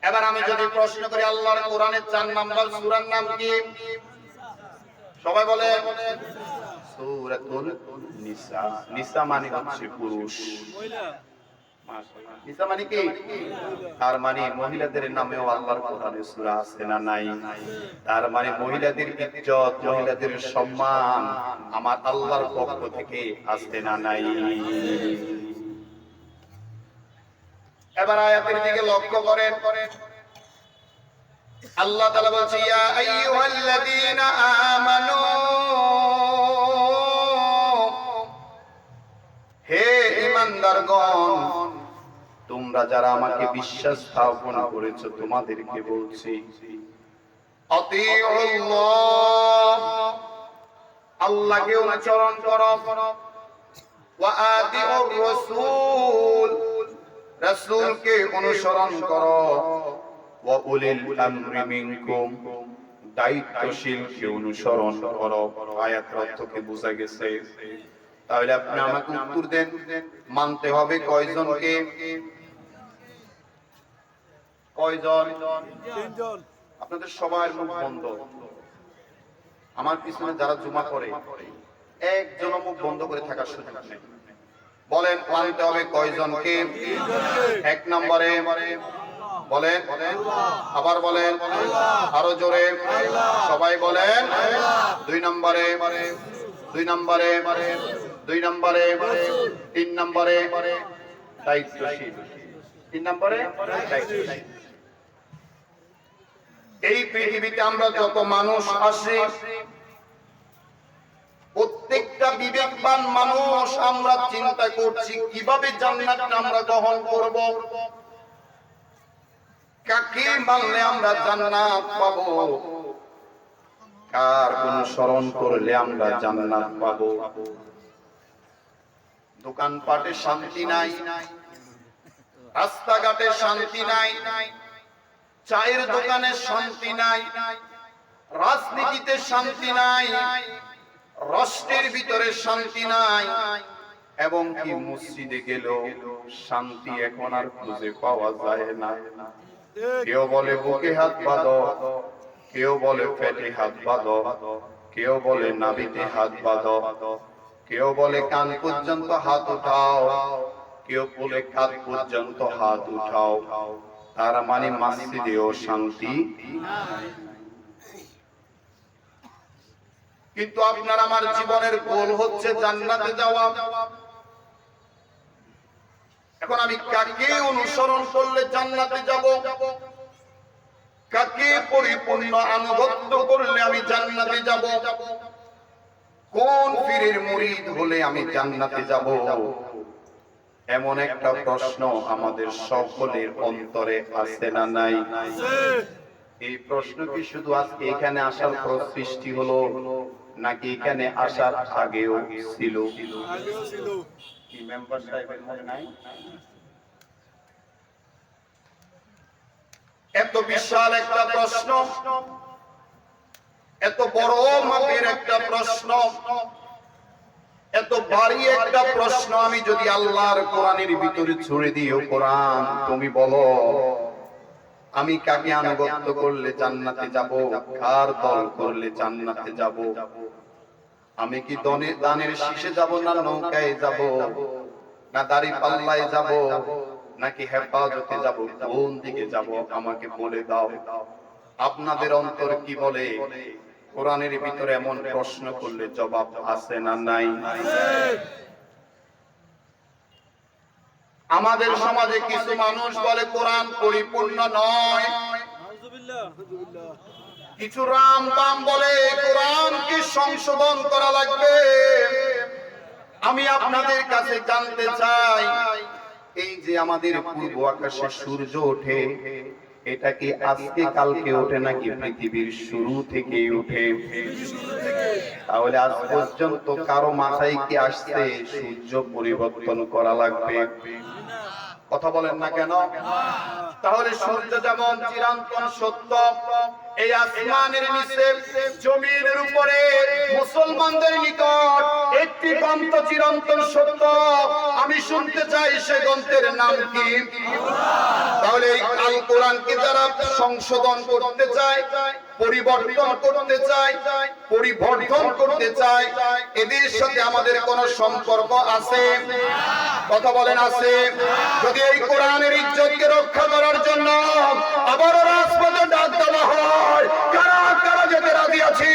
এবার আমি যদি প্রশ্ন করি আল্লাহর কোরআনের ৪ নাম্বার সূরার নাম কি? সবাই বলে সূরাতুল নিসা। নিসা মানে হচ্ছে পুরুষ, নিসা মানে কি? তার মানে মহিলাদের নামেও আল্লাহর কোরআনে সূরা আছে না নাই? তার মানে মহিলাদের ইজ্জত, মহিলাদের সম্মান আমার আল্লাহর পক্ষ থেকে আছে না নাই? এবার আয়াতের দিকে লক্ষ্য করেন। আল্লাহ তাআলা বলছে ইয়া আইয়ুহাল্লাযীনা আমানু, হে ঈমানদারগণ, তোমরা যারা আমাকে বিশ্বাস স্থাপন করেছো তোমাদেরকে বলছি আতিউল্লাহ, আল্লাহকে অনুসরণ করো, ওয়া আতিউর রাসূল, রাসূলকে অনুসরণ করো, ওয়া উলিল আমরি মিনকুম, দায়িত্বশীলকে অনুসরণ করো। আয়াতের অর্থ কি বোঝা গেছে? তাহলে আপনি আমাকে উত্তর দেন, মানতে হবে কয়জনকে? কয়জন? তিনজন। আপনাদের সবার মুখ বন্ধ। আমার পিছনে যারা জুমা করে একজন মুখ বন্ধ করে থাকার সুযোগ নেই। বলেন মানতে হবে কয়জনকে? এক নম্বরে বলেন, আবার বলেন, আরো জোরে সবাই বলেন। দুই নম্বরে, দুই নম্বরে, দুই নম্বরে, তিন নম্বরে দায়িত্বশীল, তিন নম্বরে দায়িত্বশীল। এই পৃথিবীতে আমরা যত মানুষ আসি, প্রত্যেকটা বিবেকবান মানুষ আমরা চিন্তা করছি কিভাবে জান্নাতটা আমরা গ্রহণ করব, কাকে মানলে আমরা জান্নাত পাবো, কার অনুসরণ করলে আমরা জান্নাত পাবো। দোকানপাটে শান্তি নাই, রাস্তাঘাটে শান্তি নাই, চায়ের দোকানে শান্তি নাই, রাজনীতিতে শান্তি নাই, রাষ্ট্রের ভিতরে শান্তি নাই, এবং কি মসজিদে গেলেও শান্তি এখন আর খুঁজে পাওয়া যায় না। কেউ বলে বুকে হাত বাঁধো, কেউ বলে পেটে হাত বাঁধো, কেউ বলে নাভিতে হাত বাঁধো, কেউ বলে কান পর্যন্ত হাত উঠাও, কেউ বলে কাঁধ পর্যন্ত হাত উঠাও। তার মানে মসজিদেও শান্তি। কিন্তু আপনার আমার জীবনের গোল হচ্ছে জান্নাতে যাওয়া। এখন আমি কাকে অনুসরণ করলে জান্নাতে যাব, কাকে পরিপূর্ণ আনুগত্য করলে আমি জান্নাতে যাব, কোন পীরের মুরিদ হলে আমি জান্নাতে যাব, এমন একটা প্রশ্ন আমাদের সকলের অন্তরে আছে না নাই? এই প্রশ্ন কি শুধু আজকে এখানে আসার পর সৃষ্টি হলো, নাকি এখানে আসার আগেও ছিল? কি মেম্বার সাহেবের মনে নাই? এত বিশাল একটা প্রশ্ন, এত বড় মাপের একটা প্রশ্ন, এত ভারী একটা প্রশ্ন আমি যদি আল্লাহর কোরআনের ভিতরে ছুড়ে দিই, ও কোরআন তুমি বলো আমি কাকে আনুগত্য করলে জান্নাতে যাব, কার দল করলে জান্নাতে যাব, আমি কি দানের শীষে যাব, না নৌকায় যাব, না দাড়ি পাল্লায় যাব, নাকি হেফাজতে যাব, কোন দিকে যাব আমাকে বলে দাও। আপনাদের অন্তর কি বলে? কোরআনের ভিতরে এমন প্রশ্ন করলে জবাব আছে না নাই? আমাদের সমাজে কিছু মানুষ বলে কোরআন পরিপূর্ণ নয়, কিছু রাম বাম বলে কোরআনকে সংশোধন করা লাগবে। আমি আপনাদের কাছে জানতে চাই, এই যে আমাদের পূর্ব আকাশে সূর্য ওঠে, এটা কি আজকে কালকে ওঠে নাকি পৃথিবীর শুরু থেকে ওঠে? তাহলে আজ পর্যন্ত কারো মাথায় কি আসছে সূর্য পরিবর্তন করা লাগবে? কথা বলেন না কেন? তাহলে সূর্য যেমন চিরন্তন সত্য, এই আসমানের নিচে জমিনের উপরে মুসলমানদের নিকট একটি গ্রন্থ চিরন্তন সত্য, আমি শুনতে চাই সে গ্রন্থের নাম কি? তাহলে এই আল কোরআনকে যারা সংশোধন করতে চায়, পরিবর্তন করতে চায়, পরিবর্ধন করতে চায়, এদের সাথে আমাদের কোনো সম্পর্ক আছে? কথা বলেন আছে? যদি এই কোরআনের ইজ্জতকে রক্ষা করার জন্য আবারও রাজপথে ডাক দেওয়া হয়, কারা কারা যেতে রাজি আছি?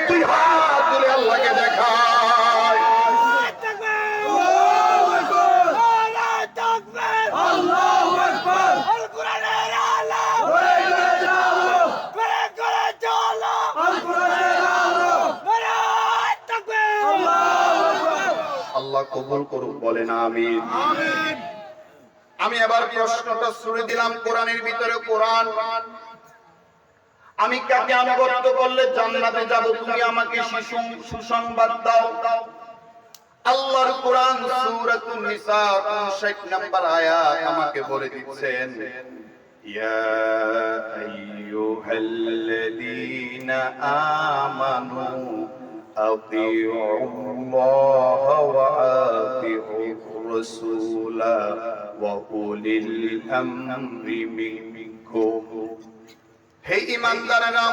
তুই হাত তুলে আল্লাহকে দেখায়। আল্লাহ কবুল করুক, বলেন আমিন। আমি এবার প্রশ্নটা ছুড়ে দিলাম, কোরআনের ভিতরে কোরআন, আমি কাকে আনুগত্য করলে জান্নাতে যাব? তুমি আমাকে সুসংবাদ দাও। আল্লাহর কোরআন সূরাতুন নিসা 59 নম্বর আয়াত আমাকে বলে দিচ্ছেন, ইয়া আইয়ুহাল্লাযীনা আমানু আতিউল্লাহ ওয়া আতিউর রাসূলা ওয়া উলিল আমরি মিনকুম। হে ঈমানদারেরা,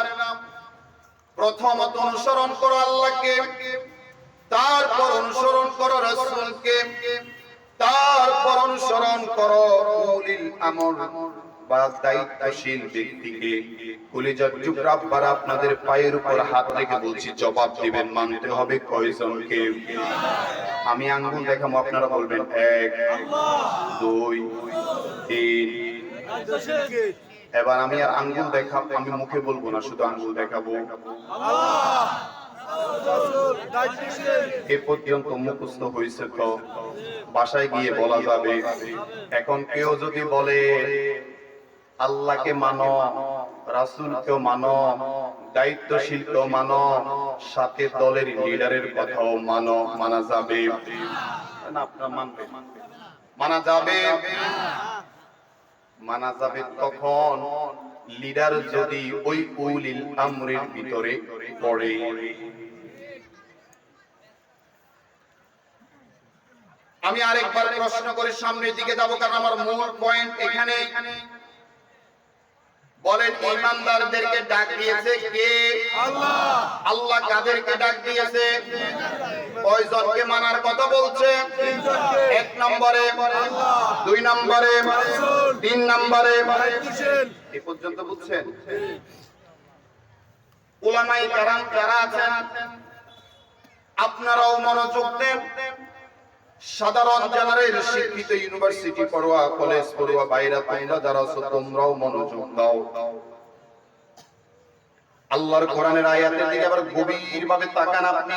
প্রথমত অনুসরণ করো আল্লাহকে, তারপর অনুসরণ করো রাসূলকে, তারপর অনুসরণ করো উলিল আমর বা দায়িত্বশীল ব্যক্তিকে। কলিজার টুকরা আব্বারা, আপনাদের পায়ের উপর হাত রেখে বলছি, জবাব দিবেন, মানতে হবে কয়জনকে? আমি আঙ্গুল দেখাবো, আপনারা বলবেন 1 2 3। এবার আমি আর আঙ্গুল দেখাবো, আমি মুখে বলবো না, শুধু আঙ্গুল দেখাবো। এ পর্যন্ত মুখস্থ হয়েছে তো বাসায় গিয়ে বলা যাবে। এখন কেউ যদি বলে আল্লাহকে মানো, রাসূলকেও মানো, দায়িত্বশীলকেও মানো, সাথে দলের লিডারের কথাও মানো, মানা যাবে না? আপনারা মানবেন? মানা যাবে? মানা যাবে তখন লিডার যদি ওই উলিল আমরের ভিতরে পড়ে। আমি আরেকবার প্রশ্ন করে সামনের দিকে যাব, কারণ আমার মূল পয়েন্ট এখানে। বলেন, ঈমানদারদেরকে ডাক দিয়েছে কে? আল্লাহ। আল্লাহ কাদেরকে ডাক দিয়েছে? কয়জনকে মানার কথা বলছে? 1 নম্বরে, 2 নম্বরে, 3 নম্বরে। এই পর্যন্ত বুঝছেন? উলামায়ে কেরাম যারা আছেন, আপনারাও মনোযোগ দেন। সাধারণ জেনারেল শিক্ষিত ইউনিভার্সিটি পড়ুয়া, কলেজ পড়ুয়া বাইরা, তোমরা যারা আছো তোমরাও মনোযোগ দাও। আল্লাহর কোরআনের আয়াতের দিকে আবার গভীর ভাবে তাকান আপনি।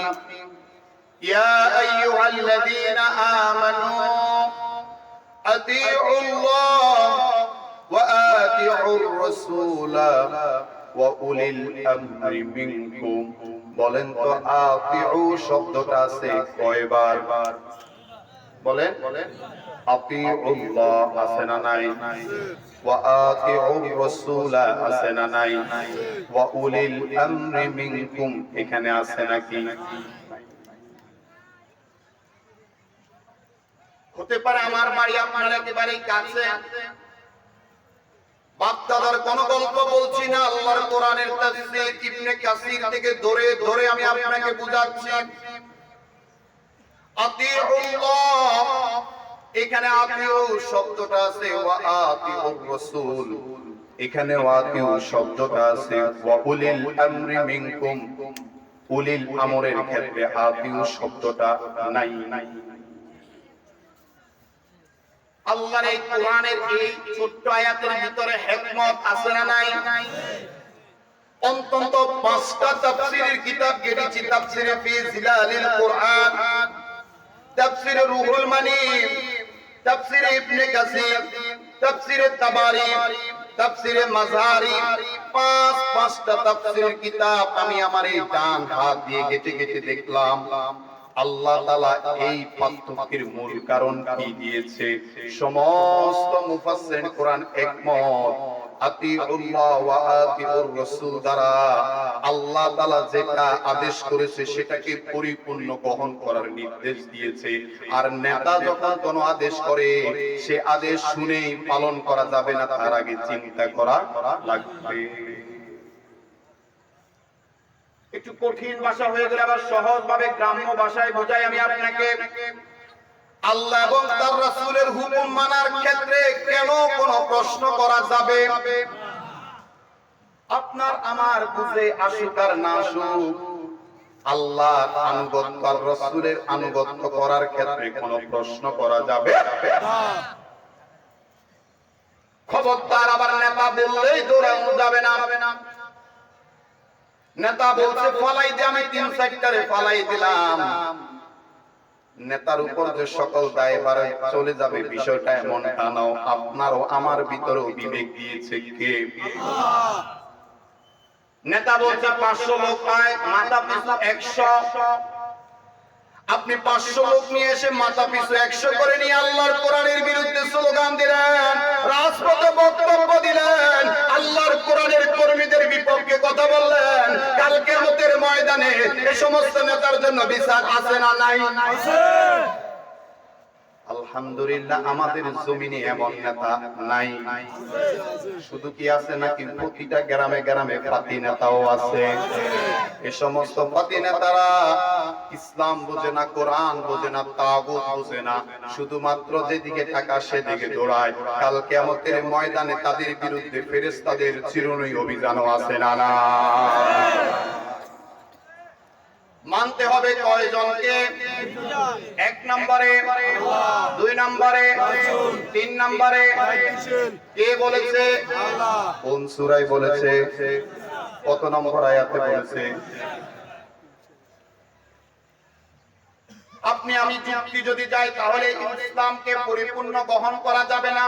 ইয়া আইয়ুহাল্লাযীনা আমানু আতিউল্লাহ ওয়া আতিউর রাসূলা ওয়া উলিল আমরি মিনকুম। বলেন তো আতিউ শব্দটা আছে কয়বার? বলেন, আতিউল্লাহ আছে না নাই? ওয়া আতিউর রাসূলা আছে না নাই? ওয়া উলিল আমরি মিনকুম এখানে আছে নাকি? হতে পারে আমার বাড়ি আপনার একেবারে কাছে, বাপ-দাদার কোন গল্প বলছি না, আল্লাহর কোরআনের তাফসীর ইবনে কাসির থেকে ধরে ধরে আমি আপনাকে বুঝাচ্ছি। আতিউল্লাহ, এখানে আতিউ শব্দটা আছে, ওয়া আতিউর রাসূল এখানে আতিউ শব্দটা আছে, ওয়া উলিল আমরি মিনকুম উলিল আমরের ক্ষেত্রে আতিউ শব্দটা নাই। আল্লাহর এই কোরআনের এই ছোট্ট আয়াতের ভিতরে হিকমত আছে না নাই? অন্তত 5টা তাফসীরের কিতাব গেড়েছি। তাফসীরে ফি জিলালিল কোরআন, তাফসীরে রুহুল মানি, তাফসীরে ইবনে কাসির, তাফসীরে তাবারি, তাফসীরে মাযহারি, 5টা তাফসীরের কিতাব আমি আমার এই ডান হাত দিয়ে ঘেটে ঘেটে দেখলাম। আল্লাহ তাআলা এই পার্থক্যের মূল কারণ কি দিয়েছে? সমস্ত মুফাসসিরিন কোরআন একমত, আতিউল্লাহ ওয়া আতিউর রাসূল দ্বারা আল্লাহ তাআলা যেটা আদেশ করেছে সেটাকে পরিপূর্ণ গ্রহণ করার নির্দেশ দিয়েছে। আর নেতা যখন কোনো আদেশ করে সে আদেশ শুনেই পালন করা যাবে না, তার আগে চিন্তা করা লাগবে। একটু কঠিন ভাষা হয়ে গেলে আবার সহজ ভাবে গ্রাম্য ভাষায় বোঝাই আমি আপনাকে। আল্লাহ এবং তার রাসূলের হুকুম মানার ক্ষেত্রে কেন কোনো প্রশ্ন করা যাবে? আপনার আমার বুঝে আসুক আর না আসুক, আল্লাহর আনুগত্য আর রাসূলের আনুগত্য করার ক্ষেত্রে কোনো প্রশ্ন করা যাবে না। খবরদার আবার নেতা বললেই দৌড়ানো যাবে না। নেতা বলছে ফালাই দিয়ে আমি 3 সেক্টরে ফালাই দিলাম, নেতার উপর যে সকল দায়ভার চলে যাবে বিষয়টা এমনটা নাও। আপনারও আমার ভিতরেও বিবেক দিয়েছে কে? আল্লাহ। নেতা বলছে 500 লোক পায়, মাথা পিছু 100। আপনি 500 লোক নিয়ে এসে মাথা পিছু 100 করে নিয়ে আল্লাহর কোরআনের বিরুদ্ধে স্লোগান দিলেন, রাজপথে বক্তব্য দিলেন, আল্লাহর কোরআনের কর্মীদের বিপক্ষে কথা বললেন। কাল কিয়ামতের ময়দানে এই সমস্ত নেতার জন্য বিচার আছে না নাই? আছে। আলহামদুলিল্লাহ আমাদের জমিনে এমন নেতা নাই। শুধু কি আছে নাকি প্রতিটা গ্রামে গ্রামে পাতি নেতাও আছে। এই সমস্ত পাতি নেতারা ইসলাম বোঝে না, কোরআন বোঝে না, তাগুত বোঝে না, শুধুমাত্র যেদিকে টাকা সেদিকে দৌড়ায়। কাল কিয়ামতের ময়দানে তাদের বিরুদ্ধে ফেরেশতাদের চিরুনি অভিযানও আছে না না? মানতে হবে কয়জনকে? 1 নম্বরে, 2 নম্বরে, 3 নম্বরে। কে বলেছে? আল্লাহ। কোন সূরায় বলেছে? কত নম্বর আয়াতে বলেছে? আপনি আমি যুক্তি যদি যাই তাহলে ইসলামকে পরিপূর্ণ গ্রহণ করা যাবে না।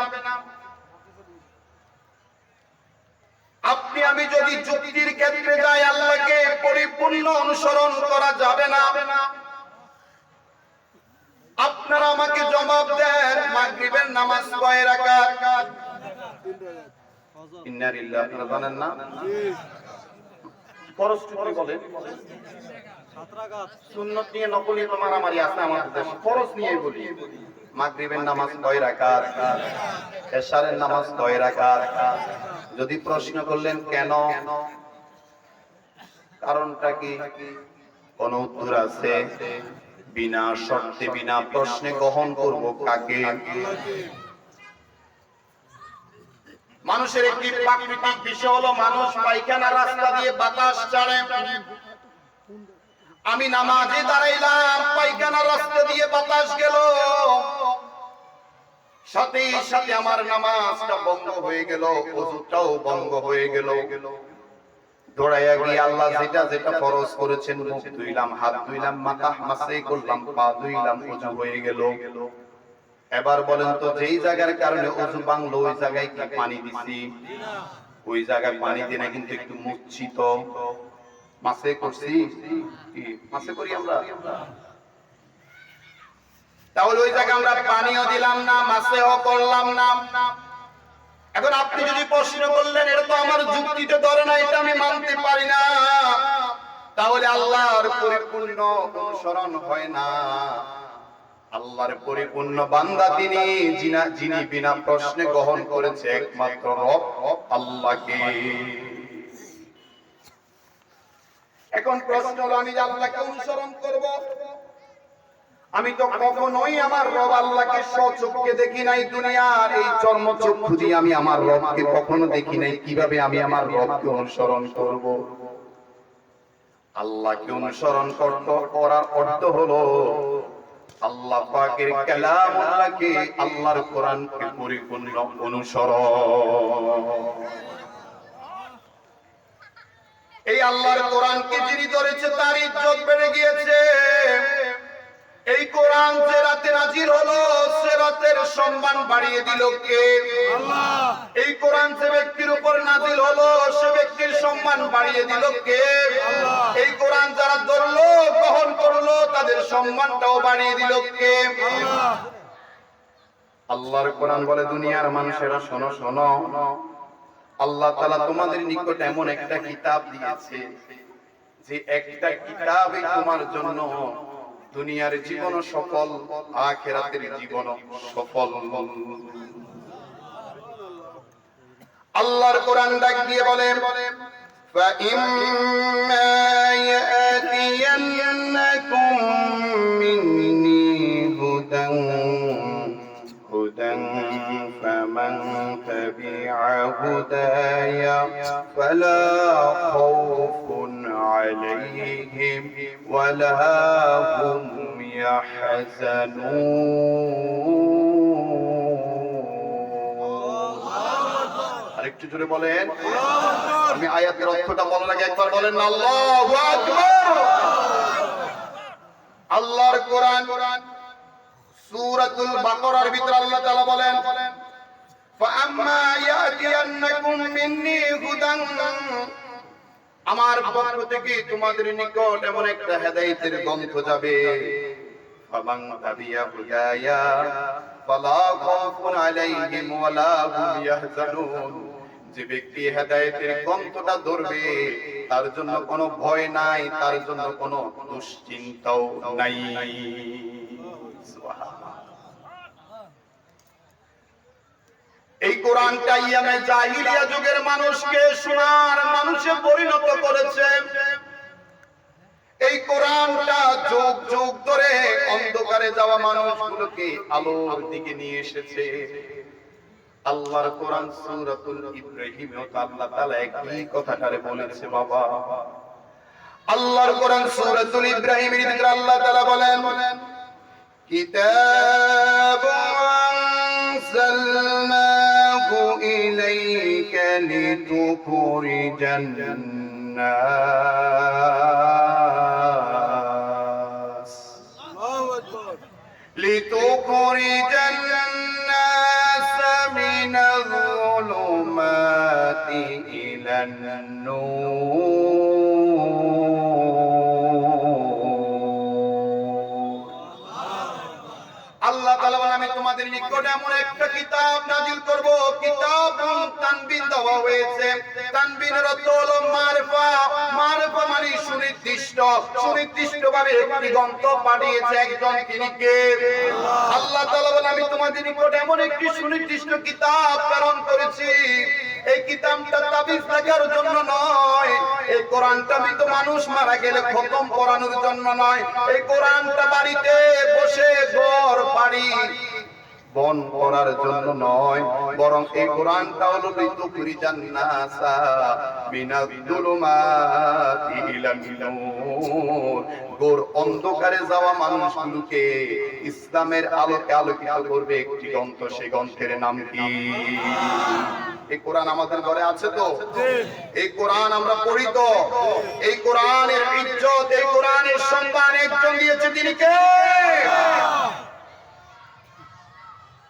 আপনি আমি যদি যুক্তির ক্ষেত্রে যাই আল্লাহকে পরিপূর্ণ অনুসরণ করা যাবে না। আপনারা আমাকে জবাব দেন, মাগরিবের নামাজ কয় রাকাত? ইন্না লিল্লাহি, আপনারা জানেন না? ফরজ কি বলেন? 7 রাকাত। সুন্নাত নিয়ে নকল নিয়ে তো মারামারি আছে আমাদের দেশে। ফরজ নিয়ে বলি, মাগরিবের নামাজ কয় রাকাত? এশারের নামাজ কয় রাকাত? যদি প্রশ্ন করলেন কেন, কারণটা কি, কোন উত্তর আছে? বিনা শর্তে বিনা প্রশ্নে গ্রহণ করব কাকে? মানুষের একটি প্রাকৃতিক বিষয় হলো মানুষ পায়খানা রাস্তা দিয়ে বাতাস ছাড়ে। আমি নামাজে দাঁড়াইলাম, পায়খানা রাস্তা দিয়ে বাতাস গেল, সাথে সাথে আমার নামাজটা বন্ধ হয়ে গেল, ওযুটাও বন্ধ হয়ে গেল। দৌড়াইয়া গিয়ে আল্লাহ যেটা যেটা ফরজ করেছেন, মুখ ধুইলাম, হাত ধুইলাম, মাথা মাসে করলাম, পা ধুইলাম, ওযু হয়ে গেল। এবার বলেন তো, যেই জায়গার কারণে ওযু ভাঙলো ওই জায়গায় কি পানি দিছি? ওই জায়গায় পানি দিই না, কিন্তু একটু মুছছি তো। মাসে করছি কি? মাসে করি আমরা। তাহলে ওই জায়গায় আমরা পানিও দিলাম না, মাসেও করলাম না। এখন আপনি যদি প্রশ্ন করলেন এটা তো আমার যুক্তিতে ধরে না, এটা আমি মানতে পারি না, তাহলে আল্লাহর পরিপূর্ণ অনুসরণ হয় না। আল্লাহর পরিপূর্ণ বান্দা তিনি যিনি বিনা প্রশ্নে গ্রহণ করেছে একমাত্র রব আল্লাহকে। এখন প্রশ্ন হলো, আমি আল্লাহকে অনুসরণ করব, আমি তো কখনোই আমার রব আল্লাহকে স্বচক্ষে দেখি নাই। দুনিয়ার এই চর্মচক্ষু দিয়ে আমি আমার রবকে কখনো দেখি নাই, কিভাবে আমি আমার রবকে অনুসরণ করব? আল্লাহকে অনুসরণ করার অর্থ হলো আল্লাহ পাকের কালামুল্লাহকে, আল্লাহর কোরআনকে পরিপূর্ণ অনুসরণ। এই আল্লাহর কোরআনকে যিনি ধরেছে তার ইজ্জত বেড়ে গিয়েছে। এই কোরআন যে রাতে নাজিল হলো সে রাতের সম্মান বাড়িয়ে দিল কে? আল্লাহ। এই কোরআন যে ব্যক্তির উপর নাজিল হলো সে ব্যক্তির সম্মান সম্মান বাড়িয়ে দিল কে? এই কোরআন যারা ধরলো, গ্রহণ করলো, তাদের সম্মানটাও বাড়িয়ে দিল কে? আল্লাহর কোরআন বলে, দুনিয়ার মানুষেরা শোনো শোনো, আল্লাহ তাআলা তোমাদের নিকট এমন একটা কিতাব দিয়েছে যে একটা কিতাবই তোমার জন্য দুনিয়ার জীবন সফল, আখিরাতের জীবন সফল। আল্লাহর কোরআন ডাক দিয়ে বলে, فَإِمَّا يَأْتِيَنَّكُم مِّنِّي هُدًى فَمَن تَبِعَ هُدَايَ فَلَا خَوْفٌ عَلَيْهِمْ وَلَا هُمْ يَحْزَنُونَ। আরেকটু জোরে বলেন। আমি আয়াতের অর্থটা বলার আগে একবার বলেন আল্লাহু আকবার। আল্লাহর কোরআন সূরাতুল বাকারার ভিতরে আল্লাহ তাআলা বলেন, ফাআম্মা ইয়াতিয়ান্নাকুম মিন্নি হুদান, আমার পক্ষ থেকে তোমাদের নিকট এমন একটা হেদায়েতের গ্রন্থ যাবে, ফামান তাবিয়া হুদায়া ফালা খাউফুন আলাইহিম ওয়ালা হুম ইয়াহজানুন। যে ব্যক্তি হেদায়েতের গ্রন্থটা ধরবে তার জন্য কোনো ভয় নাই, তার জন্য কোনো দুশ্চিন্তাও নাই। এই কোরআনটা ইয়ামে জাহিলিয়া যুগের মানুষকে সোনার মানুষে পরিণত করেছে। এই কোরআনটা যুগ যুগ ধরে অন্ধকারে যাওয়া মানুষগুলোকে আলোর দিকে নিয়ে এসেছে। আল্লাহর কোরআন সূরাতুল ইব্রাহিমে আল্লাহ তাআলা একই কথাটারে বলেছে বাবা। আল্লাহর কোরআন সূরাতুল ইব্রাহিমের ভিতরে আল্লাহ তাআলা বলেন, কিতাবুন আনজালনাহু ইলাইকা লিতুখরিজান নাস লিতুখরিজান নাস মিনাল যুলুমাতি ইলান নূর। আল্লাহ তাআলা বলেন, আমি তোমাদের নিকট এমন একটা কিতাব নাযিল করব। কিতাব তানবিন দেওয়া হয়েছে। তানবিনের অর্থ হলো মারফা। মারফা মানে সুনির্দিষ্ট, সুনির্দিষ্টভাবে একটি গ্রন্থ পাঠিয়েছে একজন, তিনি কে? আল্লাহ তাআলা বলেন, আমি তোমাদের নিকট এমন একটি সুনির্দিষ্ট কিতাব প্রেরণ করেছি। এই কিতাবটা তাবিজ লাগার জন্য নয়, এই কোরআনটা মৃত মানুষ মারা গেলে খতম করানোর জন্য নয়, এই কোরআনটা বাড়িতে বসে ঘর বাড়ি বন করার জন্য নয়, বরং এই কোরআনটা হলো লিতুখরিজান নাসা মিনাজ যুলুমাতি ইলান নূর। ঘোর অন্ধকারে যাওয়া মানুষগুলোকে ইসলামের আলোকে আলোকিত করবে একটি গ্রন্থ। সেই গ্রন্থের নাম কি? এই কোরআন আমাদের ঘরে আছে তো? এই কোরআন আমরা পড়ি তো? এই কোরআনের ইজ্জত, এই কোরআনের সম্মান একজন দিয়েছে, তিনি কে?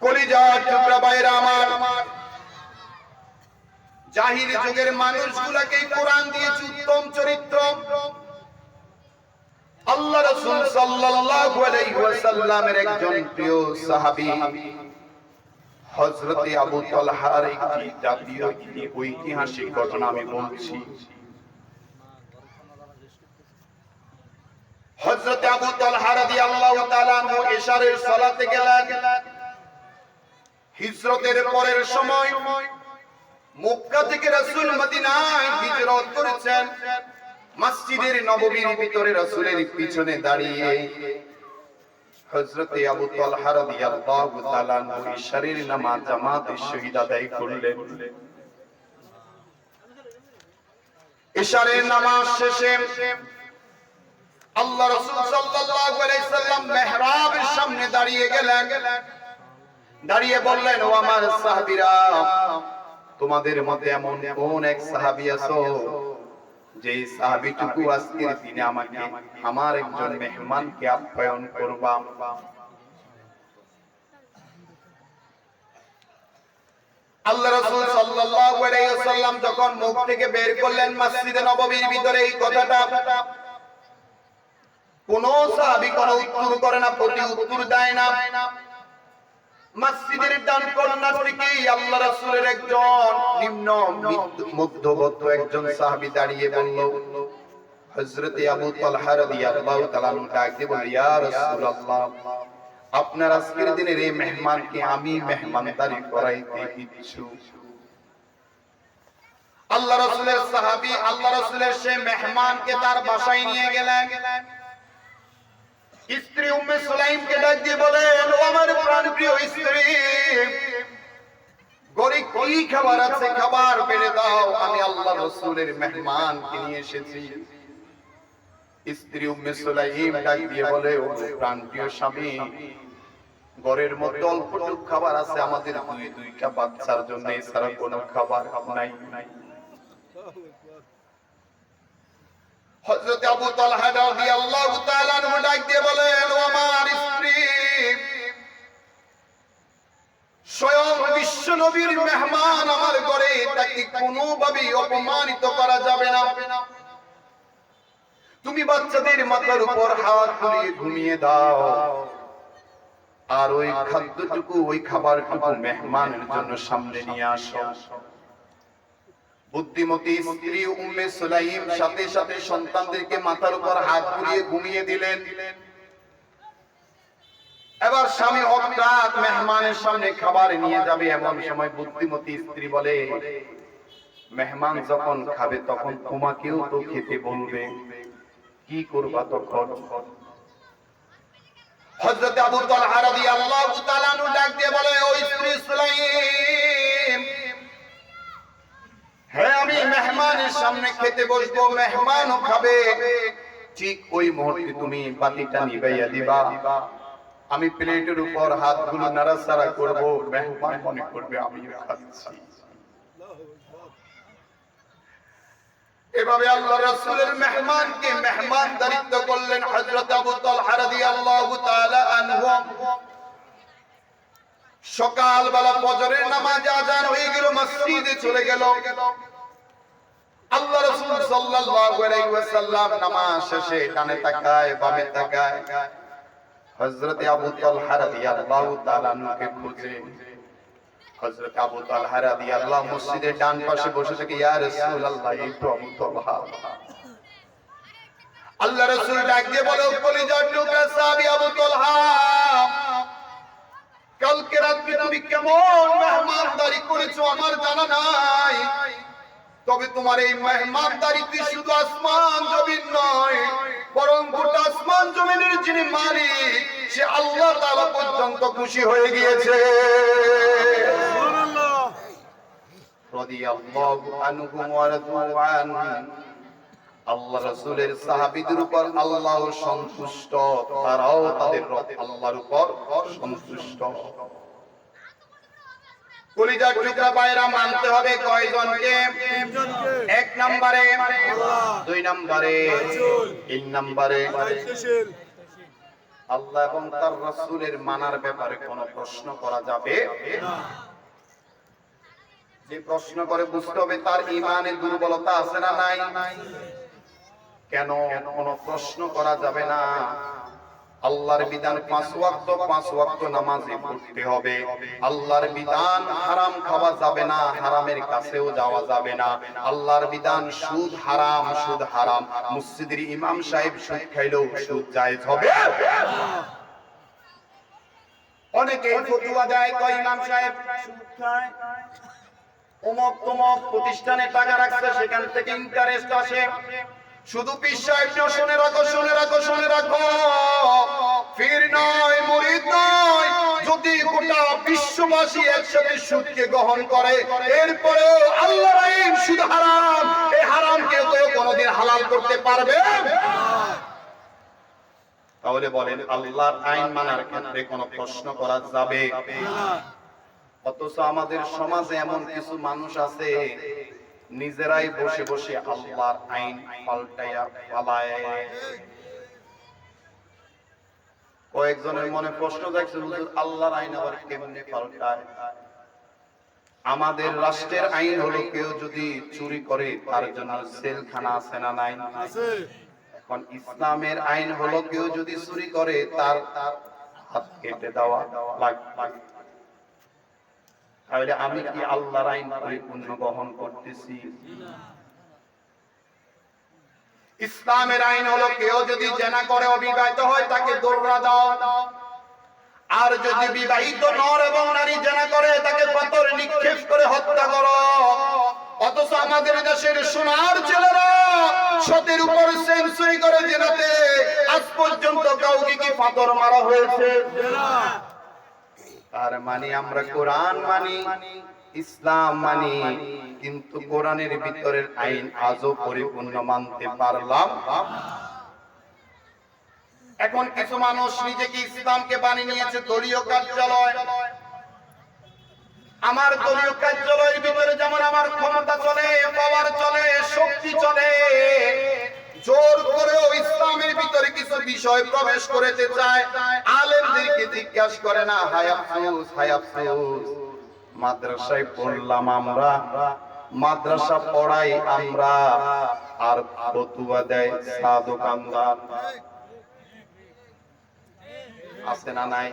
কলিজার টুকরা ভাইরা আমার, জাহিলি যুগের মানুষগুলোকে এই কোরআন দিয়েছে উত্তম চরিত্র। আল্লাহ রাসূল সাল্লাল্লাহু আলাইহি ওয়াসাল্লামের একজন প্রিয় সাহাবী হযরত আবু তালহার একটি জাতীয় ঐতিহাসিক ঘটনা আমি বলছি। হযরত আবু তালহা রাদিয়াল্লাহু তাআলা আনহু ইশারের সালাতে গেলেন। হিজরতের পরের সময় মক্কা থেকে রাসূল মদিনায় হিজরত করেছেন। মসজিদের নববীর ভিতরে রাসূলের পিছনে দাঁড়িয়ে হযরত আবু তালহা রাদিয়াল্লাহু তাআলা আনহু ইশারের নামাজ জামাতের সহিত আদায় করলেন। ইশারের নামাজ শেষে আল্লাহ রাসূল সাল্লাল্লাহু আলাইহি সাল্লাম মিহরাবের সামনে দাঁড়িয়ে গেলেন। দাঁড়িয়ে বললেন, ও আমার সাহাবীরা, তোমাদের মধ্যে এমন কোন এক সাহাবী আছো যে সাহাবীটুকু আজকের দিনে আমাকে আমার একজন মেহমানকে আপ্যায়ন করবা? আল্লাহ রাসূল সাল্লাল্লাহু আলাইহি ওয়াসাল্লাম যখন মুখ থেকে বের করলেন মসজিদে নববীর ভিতরে এই কথাটা, কোন সাহাবী কোন উত্তর করে না, প্রতি উত্তর দেয় না। মসজিদের ডান কর্নার থেকে আল্লাহ রাসূলের একজন নিম্ন মধ্যবর্ত একজন সাহাবী দাঁড়িয়ে বলল, হযরত আবু তালহা রাদিয়াল্লাহু তাআলা ডাক দিয়ে বলল, ইয়া রাসূলুল্লাহ, আপনার আজকের দিনের এই মেহমানকে আমি মেহমানদারি করাইতে ইচ্ছুক। আল্লাহ রাসূলের সাহাবী আল্লাহ রাসূলের সেই মেহমানকে তার বাসায় নিয়ে গেলেন। স্ত্রী উম্মে সুলাইমকে ডাক দিয়ে বলেন, ও আমার প্রাণপ্রিয় স্ত্রী, ঘরে কি খাবার আছে খাবার বেড়ে দাও, আমি আল্লাহ রাসূলের মেহমানকে নিয়ে এসেছি। স্ত্রী উম্মে সুলাইম ডাক দিয়ে বলে, ও প্রাণপ্রিয় স্বামী, ঘরের মধ্যে অল্পটুকু খাবার আছে আমাদের দুইটা বাচ্চার জন্য, এছাড়া কোনো খাবার নাই। হযরত আবু তালহা রাদিয়াল্লাহু তাআলা আনহু ডাক দিয়ে বলেন, ও আমার স্ত্রী, স্বয়ং বিশ্ব নবীর মেহমান আমার ঘরে, তাকে কোনোভাবেই অপমানিত করা যাবে না। তুমি বাচ্চাদের মাথার উপর হাত বুলিয়ে ঘুমিয়ে দাও, আর ওই খাদ্যটুকু ওই খাবারটুকু মেহমানের জন্য সামনে নিয়ে আসো। বুদ্ধিমতী স্ত্রী উম্মে সুলাইম সাথে সাথে সন্তানদেরকে মাথার উপর হাত বুলিয়ে ঘুমিয়ে দিলেন। এবার স্বামী হঠাৎ মেহমানের সামনে খাবার নিয়ে যাবে, এমন সময় বুদ্ধিমতী স্ত্রী বলে, মেহমান যখন খাবে তখন তোমাকেও তো খেতে বলবে, কি করবা তখন? হযরত আবু তালহা রাদিয়াল্লাহু তাআলা আনহু ডাক দিয়ে বলে, ও স্ত্রী সুলাইম, হ্যাঁ আমি মেহমানের সামনে খেতে বসবো, মেহমানও খাবে, ঠিক ওই মুহূর্তে তুমি বাতিটা নিভাইয়া দিবা, আমি প্লেটের উপর হাতগুলো নাড়াচাড়া করব, মেহমান মনে করবে আমি খাচ্ছি। এভাবে আল্লাহ রাসূলের মেহমানকে মেহমানদারিত্ব করলেন হযরত আবু তালহা রাদিয়াল্লাহু তাআলা আনহু। সকালবেলা ফজরের নামাজে আযান হয়ে গেল, মসজিদে চলে গেল। আল্লাহ রাসূল সাল্লাল্লাহু আলাইহি ওয়াসাল্লাম নামাজ শেষে ডানে তাকায় বামে তাকায়, হযরত আবু তালহা রাদিয়াল্লাহু তাআলা আনহুকে খুঁজে। হযরত আবু তালহা রাদিয়াল্লাহু মসজিদের ডান পাশে বসে থেকে, ইয়া রাসূলুল্লাহ, এই তো আবু তালহা। আল্লাহ রাসূল ডাক দিয়ে বলে, কলিজার টুকরা সাহাবী আবু তালহা, কালকে রাতে তুমি কেমন মেহমানদারি করেছো আমার জানা নাই, তবে তোমার এই মেহমানদারিতে শুধু আসমান জমিন নয়, বরং গোটা আসমান জমিনের যিনি মালিক সে আল্লাহ তাআলা পর্যন্ত খুশি হয়ে গিয়েছে। সুবহানাল্লাহ। রাদিয়াল্লাহু আনহু ওয়া রাদু আনহু। আল্লাহ রাসূলের সাহাবীদের উপর আল্লাহ সন্তুষ্ট, তারাও তাদের রব আল্লাহর উপর সন্তুষ্ট। কলিজার টুকরা ভাইরা, মানতে হবে কয়জনকে? এক নম্বরে আল্লাহ, দুই নম্বরে রাসূল, তিন নম্বরে দায়িত্বশীল। আল্লাহ এবং তার রাসূলের মানার ব্যাপারে কোনো প্রশ্ন করা যাবে না। যে প্রশ্ন করে বুঝতে হবে তার ঈমানে দুর্বলতা আছে না নাই। কেন কোনো প্রশ্ন করা যাবে না? আল্লাহর বিধান 5 ওয়াক্ত নামাজে পড়তে হবে। আল্লাহর বিধান হারাম খাওয়া যাবে না, হারামের কাছেও যাওয়া যাবে না। আল্লাহর বিধান সুদ হারাম, সুদ হারাম। মসজিদের ইমাম সাহেব সুদ খাইলেও সুদ জায়েজ হবে না। অনেকে ফতোয়া দেয়, কয় ইমাম সাহেব সুদ খায়, অমুক তমুক প্রতিষ্ঠানে টাকা রাখছে, সেখান থেকে ইন্টারেস্ট আসে। শুধু পীর সাহেব শুনে রাখো, শুনে রাখো, শুনে রাখো, পীর নয়, মুরিদ নয়, যদি গোটা বিশ্ববাসী একসাথে সুদকে গ্রহণ করে, এরপরেও আল্লাহর আইন সুদ হারাম, এই হারামকে তো কোনোদিন হালাল করতে পারবে না। তাহলে বলেন, আল্লাহর আইন মানার ক্ষেত্রে কোনো প্রশ্ন করা যাবে না? অথচ আমাদের সমাজে এমন কিছু মানুষ আছে, নিজেরাই বসে বসে আল্লাহর আইন পাল্টায়া পালায়। কয়েকজনের মনে প্রশ্ন জাগছে, হুজুর আল্লাহর আইন আবার কেমনে পাল্টায়? আমাদের রাষ্ট্রের আইন হলো কেউ যদি চুরি করে তার জন্য জেলখানা আছে না নাই? এখন ইসলামের আইন হলো কেউ যদি চুরি করে তার হাত কেটে দেওয়া লাগবে। তাহলে আমি কি আল্লাহর আইন পরিপূর্ণ গ্রহণ করতেছি? ইসলামের আইন হলো কেউ যদি জেনা করে অবিবাহিত হয় তাকে দৌড়া দাও, আর যদি বিবাহিত নর এবং নারী জেনা করে তাকে পাথর নিক্ষেপ করে হত্যা করো। অথচ আমাদের দেশের সোনার ছেলেরা সতের উপর সেঞ্চুরি করে জেনাতে আজ পর্যন্ত কাউকে কি পাথর মারা হয়েছে? তার মানে আমরা কোরআন মানি, ইসলাম মানি, কিন্তু কোরআনের ভিতরের আইন আজও পরিপূর্ণ মানতে পারলাম। এখন কিছু মানুষ নিজেকে ইসলামকে বানিয়ে নিয়েছে দলীয় কার্যালয়। আমার দলীয় কার্যালয়ের ভিতরে যেমন আমার ক্ষমতা চলে, পাওয়ার চলে, শক্তি চলে, জোর করেও ইসলামের ভিতরে কিছু বিষয় প্রবেশ করতে চায়। আলেমদেরকে জিজ্ঞাসা করে না, হায় আফসোস, হায় আফসোস, মাদ্রাসায় পড়লাম আমরা, মাদ্রাসা পড়াই আমরা, আর ফতুয়া দেয় সাধুকান্দার। আছে না নাই?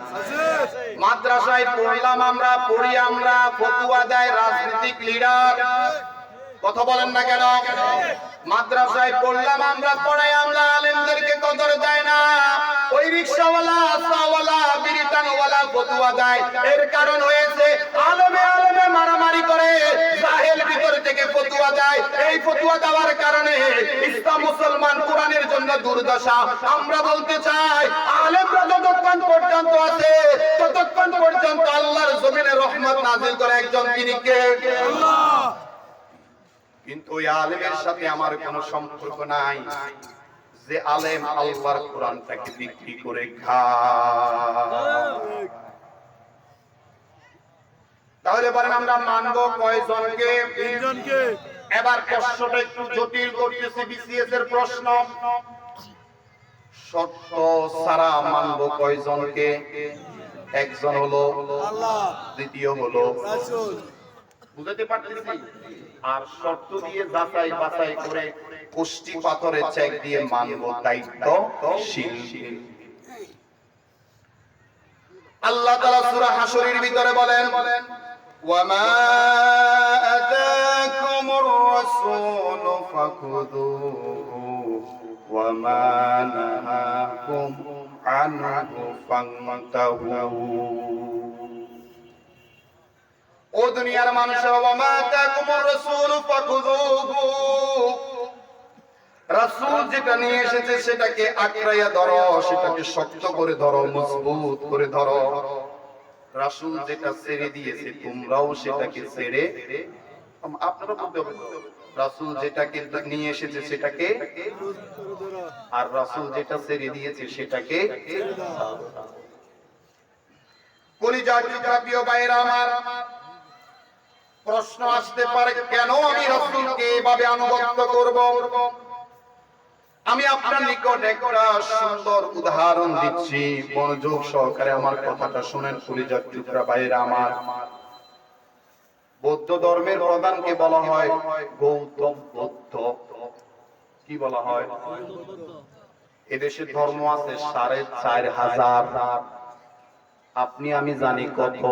মাদ্রাসায় পড়লাম আমরা, পড়ি আমরা, ফতুয়া দেয় রাজনৈতিক লিডার। কথা বলেন না কেন? মাদ্রাসায় পড়লাম আমরা, পড়াই আমরা, আলেমদেরকে কদর দেয় না। ওই রিকশাওয়ালা, আসাওয়ালা, বিরিটানওয়ালা ফতুয়া দেয়। এর কারণ হয়েছে আলেমে আলেমে মারামারি করে, জাহেল ভিতর থেকে ফতুয়া দেয়। এই ফতুয়া দেওয়ার কারণে ইসলাম মুসলমান কোরআনের জন্য দুর্দশা। আমরা বলতে চাই আলেমরা যতক্ষণ পর্যন্ত আছে ততক্ষণ পর্যন্ত আল্লাহর জমিনে রহমত নাযিল করে একজন, তিনি কে? আল্লাহ। কিন্তু ওই আলেমের সাথে আমার কোনো সম্পর্ক নাই যে আলেম আল্লাহর কোরআনটাকে বিক্রি করে খায়। তাহলে বলেন আমরা মানব কয়জনকে? তিনজনকে। এবার প্রশ্নটা একটু জটিল করতেছি, বিসিএস এর প্রশ্ন। শর্ত ছাড়া মানব কয়জনকে? একজন হলো আল্লাহ, দ্বিতীয় হলো রাসূল। বুঝাতে পারতেছি? আর শর্ত দিয়ে যাচাই বাছাই করে কুষ্টি পাথরে চেক দিয়ে মানব দায়িত্বশীল। আল্লাহ তাআলা সূরা হাশরের ভিতরে বলেন, ওয়ামা আতাকুমুর রাসূলু ফাখুযুহু ওয়ামা নাহাকুম আনহু ফান্তাহু। ও দুনিয়ার মানুষেরা, ওয়ামা আতাকুমুর রাসূলু ফাখুযুহু, রাসূল যেটা নিয়ে এসেছে সেটাকে আঁকড়াইয়া ধরো, সেটাকে শক্ত করে ধরো, মজবুত করে ধরো। রাসূল যেটা ছেড়ে দিয়েছে তোমরাও সেটাকে ছেড়ে, আপনারা বলতে হবে, রাসূল যেটাকে নিয়ে এসেছে সেটাকে, আর রাসূল যেটা ছেড়ে দিয়েছে সেটাকে। কলিজার টুকরা প্রিয় ভাইরা আমার, প্রশ্ন আসতে পারে কেন আমি রাসূলকে এভাবে আনুগত্য করব? আমি আপনার নিকট একটা সুন্দর উদাহরণ দিচ্ছি, মনোযোগ সহকারে আমার কথাটা শুনেন কলিজার টুকরা ভাইরা আমার। বৌদ্ধ ধর্মের প্রধানকে বলা হয় গৌতম বুদ্ধ। কি বলা হয়? এদেশে ধর্ম আছে ৪৫০০০। আপনি আমি জানি কত?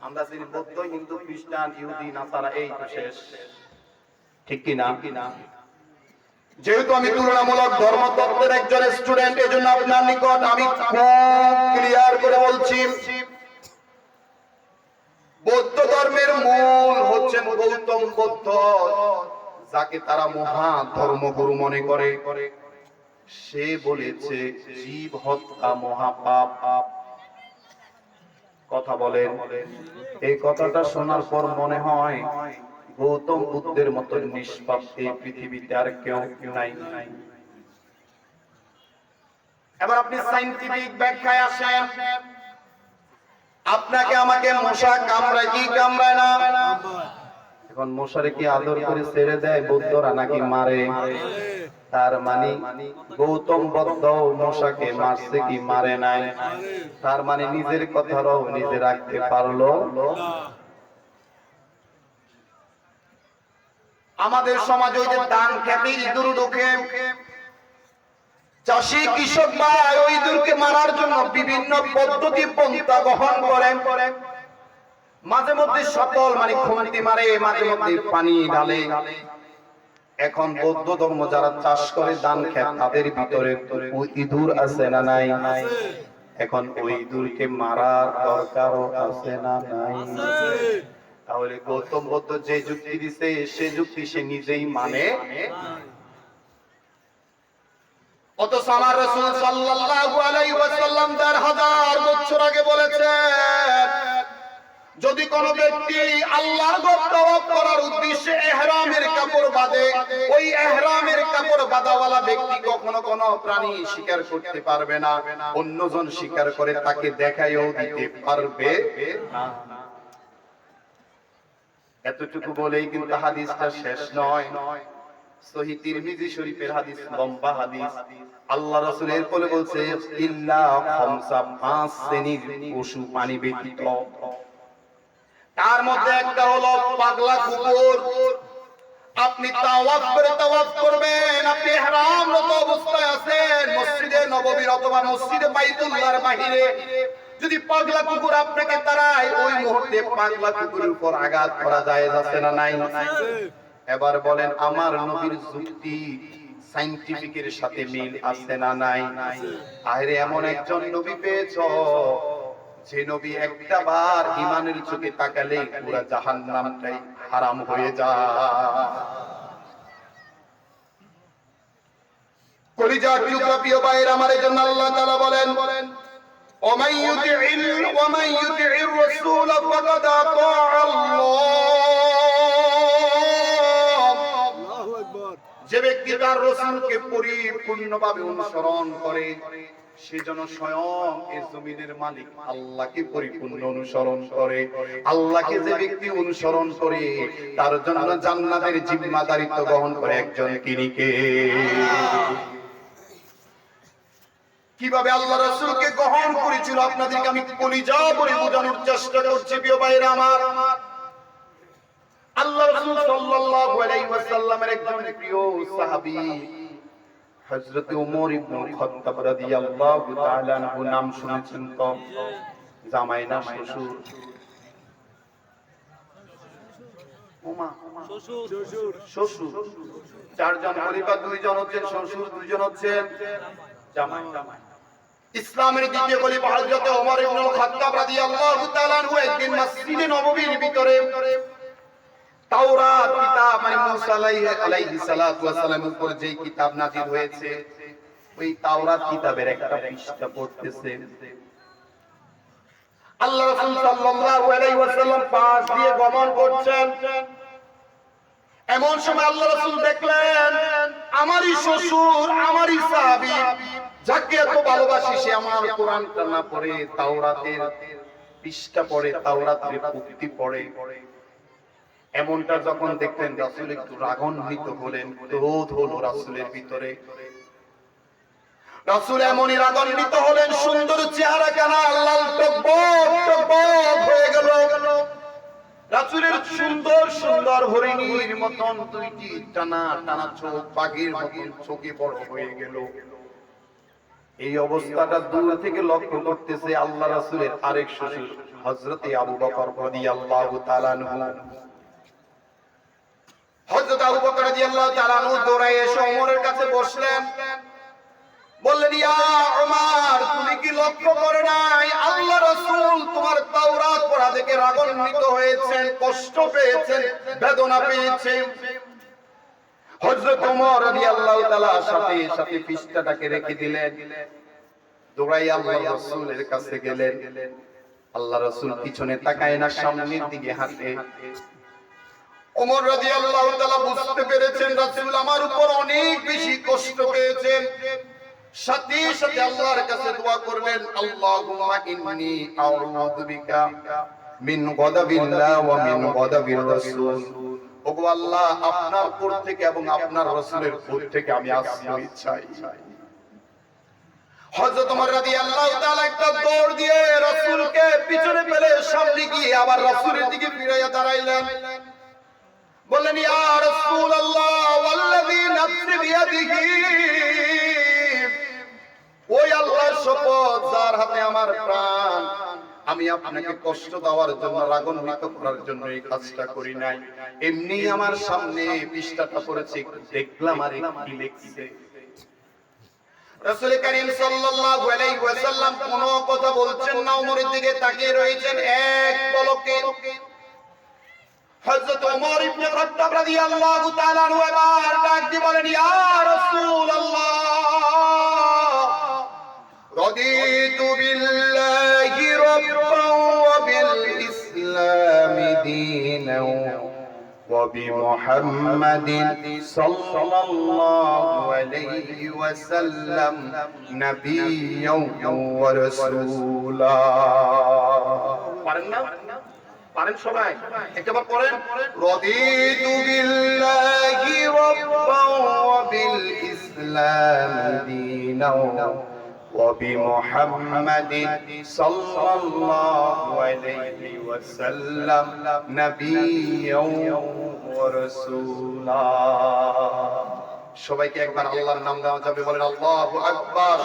আমরা জানি বৌদ্ধ, হিন্দু, খ্রিস্টান, ইহুদি, নাসারা, এই তো শেষ। ঠিক কি না? যেহেতু আমি তুলনামূলক ধর্মতত্ত্বের একজন স্টুডেন্ট, এজন্য আপনার নিকট আমি খুব ক্লিয়ার করে বলছি, বৌদ্ধ ধর্মের মূল হচ্ছেন গৌতম বুদ্ধ, যাকে তারা মহা ধর্মগুরু মনে করে। সে বলেছে জীব হত্যা মহাপাপ। কথা বলেন, এই কথাটা শোনার পর মনে হয় গৌতম বুদ্ধের মতো নিষ্পাপ এই পৃথিবীতে আর কেউ নাই। এবার আপনি সায়েন্টিফিক ব্যাখ্যায় আসেন। আপনাকে আমাকে মশা কামড়ায় কি কামড়ায় না? এখন মশারে কি আদর করে ছেড়ে দেয় বৌদ্ধরা নাকি মারে? তার মানে গৌতম বুদ্ধ মশাকে মারছে কি মারে নাই? তার মানে নিজের কথাও নিজে রাখতে পারলো। আমাদের সমাজে ওই যে ধান খেতে ইঁদুর ঢোকে, চাষি কৃষক ভাই ওই ইঁদুরকে মারার জন্য বিভিন্ন পদ্ধতি পন্থা গ্রহণ করেন। মাঝে মধ্যে সতল মানে খুঁটি মারে, মাঝে মধ্যে পানি ঢালে। এখন বৌদ্ধ ধর্ম যারা চাষ করে ধান খেত তাদের ভিতরে ওই ইঁদুর আছে না নাই? এখন ওই ইঁদুরকে মারার দরকারও আছে না নাই? তাহলে গৌতম বুদ্ধ যে যুক্তি দিছে সে যুক্তি সে নিজেই মানে। অথচ আমার রাসূল সাল্লাল্লাহু আলাইহি ওয়াসাল্লাম ১০০০ বছর আগে বলেছেন, যদি কোন ব্যক্তি আল্লাহর ঘর তওয়াফ করার উদ্দেশ্যে ইহরামের কাপড় বাঁধে, ওই ইহরামের কাপড় বাঁধাওয়ালা ব্যক্তি কখনো কোনো প্রাণী শিকার করতে পারবে না, অন্যজন শিকার করে তাকে দেখাইও দিতে পারবে না। এতটুকু বলেই কিন্তু হাদিসটা শেষ নয়। সহিহ তিরমিজি শরীফের হাদিস, লম্বা হাদিস। আল্লাহ রাসূল এরপরে বলছে ইল্লা খামসা, ৫ শ্রেণীর পশু পানি ব্যতীত। তার মধ্যে একটা হলো পাগলা কুকুর। আপনি তাওয়াফ করবেন, আপনি ইহরামরত অবস্থায় আছেন, মসজিদে নববীর অথবা মসজিদে বাইতুল্লাহর বাহিরে যদি পাগলা কুকুর আপনাকে তাড়ায়, ওই মুহূর্তে পাগলা কুকুরের উপর আঘাত করা যায় আছে না নাই? এবার বলেন আমার নবীর যুক্তি সায়েন্টিফিকের সাথে মিল আছে না নাই? আরে এমন একজন নবী পেয়েছো যে নবী একটা বার ঈমানের চোখে তাকালে পুরো জাহান্নামটাই হারাম হয়ে যায়। কলিজার টুকরা প্রিয় ভাইরা আমার, এজন্য আল্লাহ তাআলা বলেন ومن يطع الرسول فقد اطاع الله। যে ব্যক্তি তার রাসূলকে পরিপূর্ণভাবে অনুসরণ করে সে যেন স্বয়ং এই জমিনের মালিক আল্লাহকে পরিপূর্ণ অনুসরণ করে। আল্লাহকে যে ব্যক্তি অনুসরণ করে তার জন্য জান্নাতের জিম্মাদারিত্ব গ্রহণ করে একজন তিনি কে? কিভাবে আল্লাহ রাসূলকে গ্রহণ করেছিল আপনাদেরকে আমি কলিজা ভরে বোঝানোর চেষ্টা করছি প্রিয় ভাইরা আমার। আল্লাহ রাসূল সাল্লাল্লাহু আলাইহি ওয়াসাল্লামের একজন প্রিয় সাহাবী হযরত ওমর ইবনে খাত্তাব রাদিয়াল্লাহু তাআলা আনহু নাম শুনেছেন তো? জামাই না শ্বশুর? ওমা শ্বশুর। চারজন পরিবার, দুইজন হচ্ছেন শ্বশুর, দুইজন হচ্ছেন জামাই। ইসলামের দ্বিতীয় খলিফা হযরত ওমর ইবনে খাত্তাব রাদিয়াল্লাহু তাআলা আনহু একদিন মসজিদে নববীর ভিতরে তাওরাত কিতাব মানে মুসা আলাইহিস সালাতু ওয়াস সালামের উপর যে কিতাব নাযিল হয়েছে ওই তাওরাত কিতাবের একটা পৃষ্ঠা পড়তেছে। আল্লাহ রাসূল সাল্লাল্লাহু আলাইহি ওয়াসাল্লাম পাশ দিয়ে গমন করছেন। এমন সময় আল্লাহ রাসূল দেখলেন আমারই শ্বশুর, আমারই সাহাবী, যাকে এত ভালোবাসি, সে আমার কোরআনটা না পড়ে তাওরাতের পৃষ্ঠা পড়ে, তাওরাতের উক্তি পড়ে। এমনটা যখন দেখলেন রাসূল একটু রাগান্বিত হলেন, ক্রোধ হলো রাসূলের ভিতরে। রাসূল এমনই রাগান্বিত হলেন, সুন্দর চেহারা কানা লাল টকবক হয়ে গেল। রাসূলের সুন্দর সুন্দর হরিণীর মতন দুইটি টানা টানা চোখ, বাঘের মতন চোখে বড় হয়ে গেল। এই অবস্থাটা দূর থেকে লক্ষ্য করতেছে আল্লাহ রাসূলের আরেক শ্বশুর হযরত আবু বকর রাদিয়াল্লাহু তাআলা আনহু। হযরত আবু বকর রাদিয়াল্লাহু তাআলা আনহু দৌড়ায় এসে ওমরের কাছে বসলেন। বললেন ইয়া ওমর, তুমি কি লক্ষ্য করো নাই আল্লাহ রাসূল তোমার তাওরাত পড়া দেখে রাগান্বিত হয়েছেন, কষ্ট পেয়েছেন, বেদনা পেয়েছেন? হযরত ওমর রাদিয়াল্লাহু তাআলা সাথে সাথে পৃষ্ঠাটাকে রেখে দিলেন, দৌড়াই আল্লাহর রাসূলের কাছে গেলেন। আল্লাহ রাসূল পিছনে তাকায় না, সামনের দিকে হাঁটে। ওমর রাদিয়াল্লাহু তাআলা বুঝতে পেরেছেন রাসূল আমার উপর অনেক বেশি কষ্ট পেয়েছেন। সাথে সাথে আল্লাহর কাছে দোয়া করলেন, আল্লাহুম্মা ইন্নী আউযু বিকা মিন গাদাবিল্লাহ ওয়া মিন গাদাবির রাসূল। ওগো আল্লাহ, আপনার কোর থেকে এবং আপনার রাসূলের কোর থেকে আমি আশ্রয় চাই। হযরত ওমর রাদিয়াল্লাহু তাআলা একটা দৌড় দিয়ে রাসূলকে পিছনে ফেলে সামনে গিয়ে আবার রাসূলের দিকে ফিরে দাঁড়াইলেন। বললেন ইয়া রাসূলুল্লাহ ওয়াল্লাযী নাফসি বিয়াদিহি, ওই আল্লাহর শপথ যার হাতে আমার প্রাণ, আমি আপনাকে কষ্ট দেওয়ার জন্য, রাগান্বিত করার জন্য এই কাজটা করি নাই। এমনি আমার সামনে পৃষ্ঠাটা পড়েছে, দেখলাম আর কি লিখছে। রাসূল করিম সাল্লাল্লাহু আলাইহি ওয়াসাল্লাম কোনো কথা বলছেন না, ওমরের দিকে তাকিয়ে রয়েছেন এক পলকে। হযরত ওমর ইবনে খাত্তাব রাদিয়াল্লাহু তাআলা আনহু এবার ডাক দিয়ে বলেন ইয়া রাসূলুল্লাহ রাদিতু বিল্লাহি রাব্বান ওয়া বিল ইসলামি দীনান ওয়া বিমুহাম্মাদিন সাল্লাল্লাহু আলাইহি ওয়াসাল্লাম নাবিয়্যান ওয়া রাসূলা। পারেন না? পারেন সবাই? একবার পড়েন রাদিতু বিল্লাহি রাব্বান ওয়া বিল ইসলামি দীনান ওয়া বিমুহাম্মাদিন সাল্লাল্লাহু আলাইহি ওয়াসাল্লাম নাবিয়্যান ওয়া রাসূলা। সবাইকে একবার আল্লাহর নাম দেওয়া যাবে, বলেন আল্লাহু আকবার।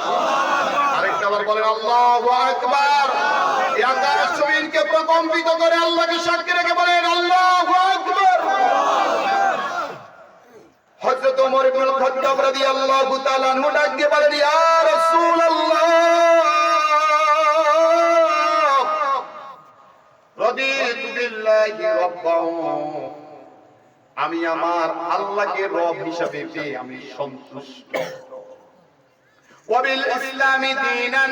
আরেকবার বলেন আল্লাহু আকবার। এই আকাশ জমিনকে প্রকম্পিত করে আল্লাহকে সাক্ষী রেখে বলেন আল্লাহু আকবার। হযরত ওমর ইবনে খাত্তাব রাদিয়াল্লাহু তাআলা আনহু ডাক দিয়ে বলেন ইয়া রাসূলুল্লাহ রাদিতু বিল্লাহি রাব্বান, আমি আমার আল্লাহকে রব হিসাবে পেয়ে আমি সন্তুষ্ট। ওয়া বিল ইসলামি দীনান,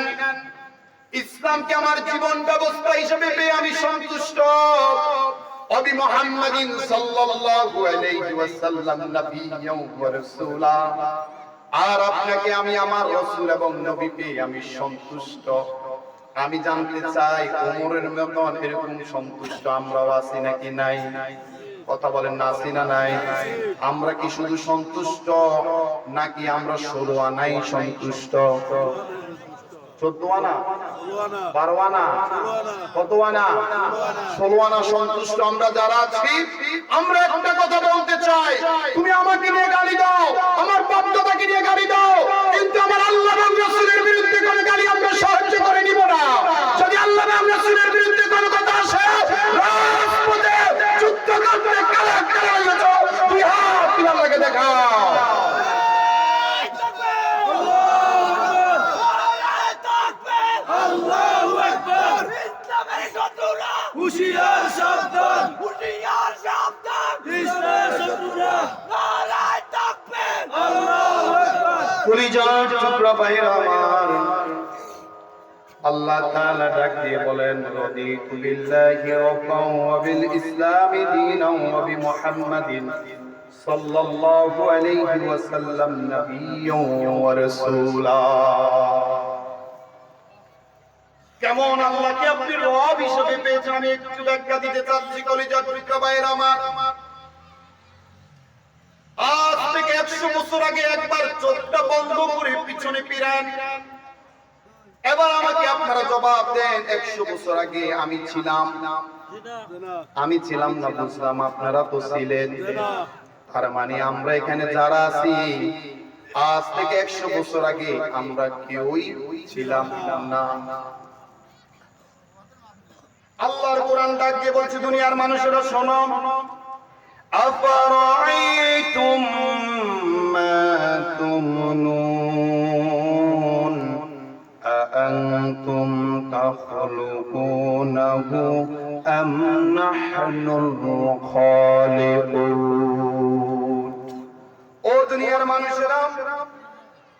ইসলামকে আমার জীবন ব্যবস্থা হিসেবে পেয়ে আমি সন্তুষ্ট। ওয়া বিমুহাম্মাদিন সাল্লাল্লাহু আলাইহি ওয়াসাল্লাম নাবিয়্যান ওয়া রাসূলা, আর আপনাকে আমি আমার রাসূল এবং নবী পেয়ে আমি সন্তুষ্ট। আমি জানতে চাই ওমরের মতন এরকম সন্তুষ্ট আমরাও আছি নাকি নাই? কথা বলেন না, আছি না নাই? আমরা কি শুধু সন্তুষ্ট নাকি আমরা 16 আনাই সন্তুষ্ট? 14 আনা, 12 আনা, কত আনা? 16 আনা সন্তুষ্ট আমরা যারা আছি। আমরা একটা কথা বলতে চাই, তুমি আমাকে নিয়ে গালি দাও, আমার বাপ দাদাকে নিয়ে গালি দাও, কিন্তু আমার আল্লাহ এবং রাসূলের বিরুদ্ধে কোনো গালি আমরা সহ্য করে নিব না। যদি আল্লাহ এবং রাসূলের বিরুদ্ধে কোনো কথা আসে, রাজপথে যুদ্ধ করতে কারা কারা হয়েছে দুই হাত তুলে আল্লাহকে দেখাও। আল্লাহু আকবার। ইসলামের শত্রুরা হুশিয়ার সাবধান, হুশিয়ার সাবধান, ইসলামের শত্রুরা নারায়ে তাকবীর। আল্লাহু আকবার। কলিজার টুকরা ভাইরা আমার, আল্লাহ তাআলা ডাক দিয়ে বলেন রাদিতু বিল্লাহি রাব্বান ওয়া বিল ইসলামি দীনান ওয়া বিমুহাম্মাদিন সাল্লাল্লাহু আলাইহি ওয়াসাল্লাম নাবিয়্যান ওয়া রাসূলা। কেমন আল্লাহকে আপনি রব হিসেবে পেয়েছেন, আমি একটু ব্যাখ্যা দিতে চাচ্ছি কলিজার টুকরা ভাইরা আমার। আজ থেকে 100 বছর আগে একবার চোখটা বন্ধ করে পিছনে ফিরেন, এবার আমাকে আপনারা জবাব দেন 100 বছর আগে আমি ছিলাম না বুঝলাম, আপনারা তো ছিলেন। তার মানে আমরা এখানে যারা আছি আজ থেকে 100 বছর আগে আমরা কেউই ছিলাম না। আল্লাহর কোরআন ডাক দিয়ে বলছে দুনিয়ার মানুষেরা শোনো, আফারাআইতুম মা তুমনুন আআনতুম তাখলুকুনাহু আম নাহনুল খালিকুন। ও দুনিয়ার মানুষেরা,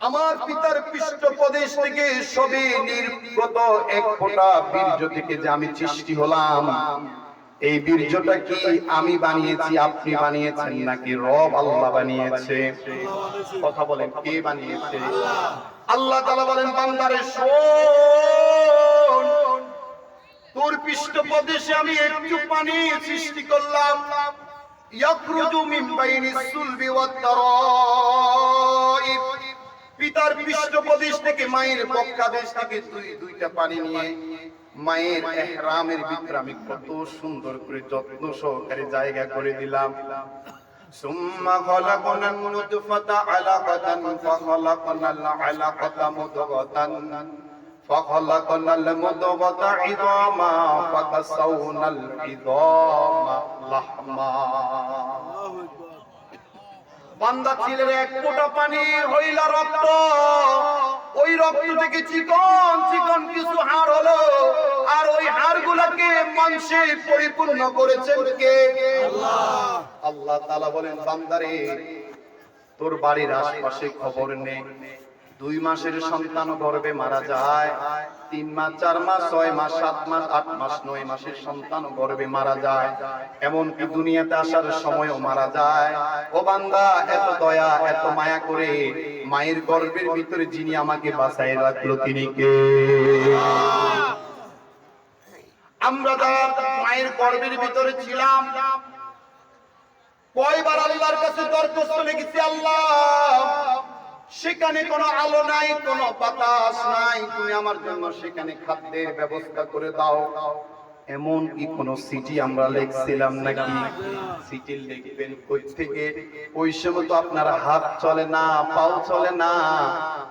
আমার পিতার পৃষ্ঠপ্রদেশ থেকে সবে নির্গত এক ফোঁটা বীর্য থেকে যে আমি সৃষ্টি হলাম, এই বীর্যটা কি আমি বানিয়েছি, আপনি বানিয়েছেন নাকি রব আল্লাহ বানিয়েছে? কথা বলেন, কে বানিয়েছে? আল্লাহ তাআলা বলেন বান্দারে শোন, তোর পৃষ্ঠপ্রদেশে আমি একটু পানি সৃষ্টি করলাম, ইয়াখরুজু মিন বাইনিস সুলবি ওয়াত তারাইব, পিতার পৃষ্ঠপ্রদেশ থেকে মায়ের বক্ষাদেশ থেকে দুইটা পানি নিয়ে মায়ের ইহরামের ভিতরে আমি কত সুন্দর করে যত্ন সহকারে জায়গা করে দিলাম। সুম্মা খলাকনাল নুতফাতা আলাকাতান ফাখলাকনাল আলাকাতা মুদগাতান ফাখলাকনাল মুদগাতা ইদামা ফাকাসাউনাল ইদামা লাহমা। বান্দা ছিলের এক ফোঁটা পানি হইলা রক্ত, ওই রক্ত থেকে চিকন চিকন কিছু হাড় হলো, আর ওই হাড়গুলোকে মাংসে পরিপূর্ণ করেছেন কে? আল্লাহ। আল্লাহ তাআলা বলেন, বান্দারে তোর বাড়ির আশপাশে খবর নেই, 2 মাসের সন্তান গর্ভে মারা যায়, 3 মাস 4 মাস 6 মাস 7 মাস 8 মাস 9 মাসের সন্তান গর্ভে মারা যায়, এমনকি দুনিয়াতে আসার সময়ও মারা যায়। ও বান্দা, এত দয়া এত মায়া করে মায়ের গর্ভের ভিতরে যিনি আমাকে বাঁচায় রাখলো তিনি কে? আমরা যারা মায়ের গর্ভের ভিতরে ছিলাম, কয়বার আল্লাহর কাছে দরখাস্ত লিখেছি, আল্লাহ সেখানে কোনো আলো নাই, কোনো বাতাস নাই, তুমি আমার জন্য সেখানে খাদ্যের ব্যবস্থা করে দাও। এমন কি কোনো চিঠি আমরা লিখছিলাম নাকি? চিঠি লিখবেন কই থেকে? ওই সময় তো আপনার হাত চলে না, পাও চলে না,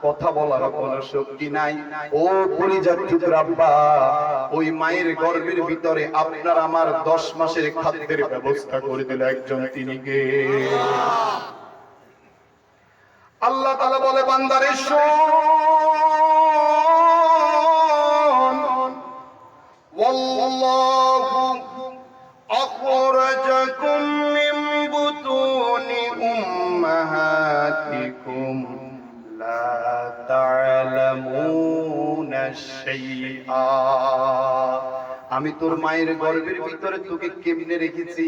কথা বলার কোনো শক্তি নাই। ও কলিজার টুকরা আব্বা, ওই মায়ের গর্ভের ভিতরে আপনার আমার 10 মাসের খাদ্যের ব্যবস্থা করে দিল একজন, তিনি কে? আল্লাহ তাআলা বলে, বান্দারে শোন, ওয়াল্লাহু আখরাজাকুম মিন বুতুনি উম্মাহাতিকুম লা তা'লামুনা শাইআ। আমি তোর মায়ের গর্ভের ভিতরে তোকে কেমনে রেখেছি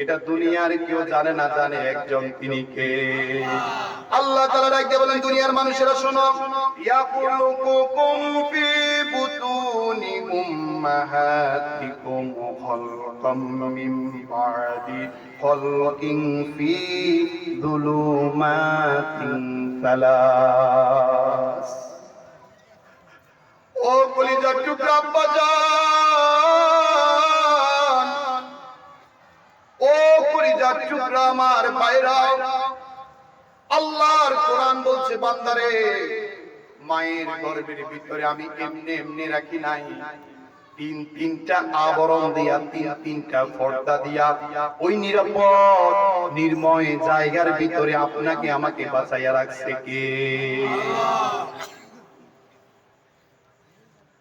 এটা দুনিয়ার কেউ জানে না, জানে একজন, তিনি কে? আল্লাহ তাআলা ডাকতে বলেন, দুনিয়ার মানুষেরা শোনো, ইয়াকুলুকুম ফি বুতুনি উম্মাহাতিকুম খালকাম মিন বা'দি খালকিন ফি যুলুমাতিন সালাস। ও কলিজার টুকরা আব্বাজান, ও কলিজার টুকরা আমার ভাইরা, আল্লাহর কোরআন বলছে, বান্দারে মায়ের গর্ভের ভিতরে আমি এমনি এমনি রাখি নাই, 3-3টা আবরণ দিয়া, 3-3টা পর্দা দিয়া, ওই নিরাপদ নির্ময় জায়গার ভিতরে আপনাকে আমাকে বাঁচাইয়া রাখছে কে?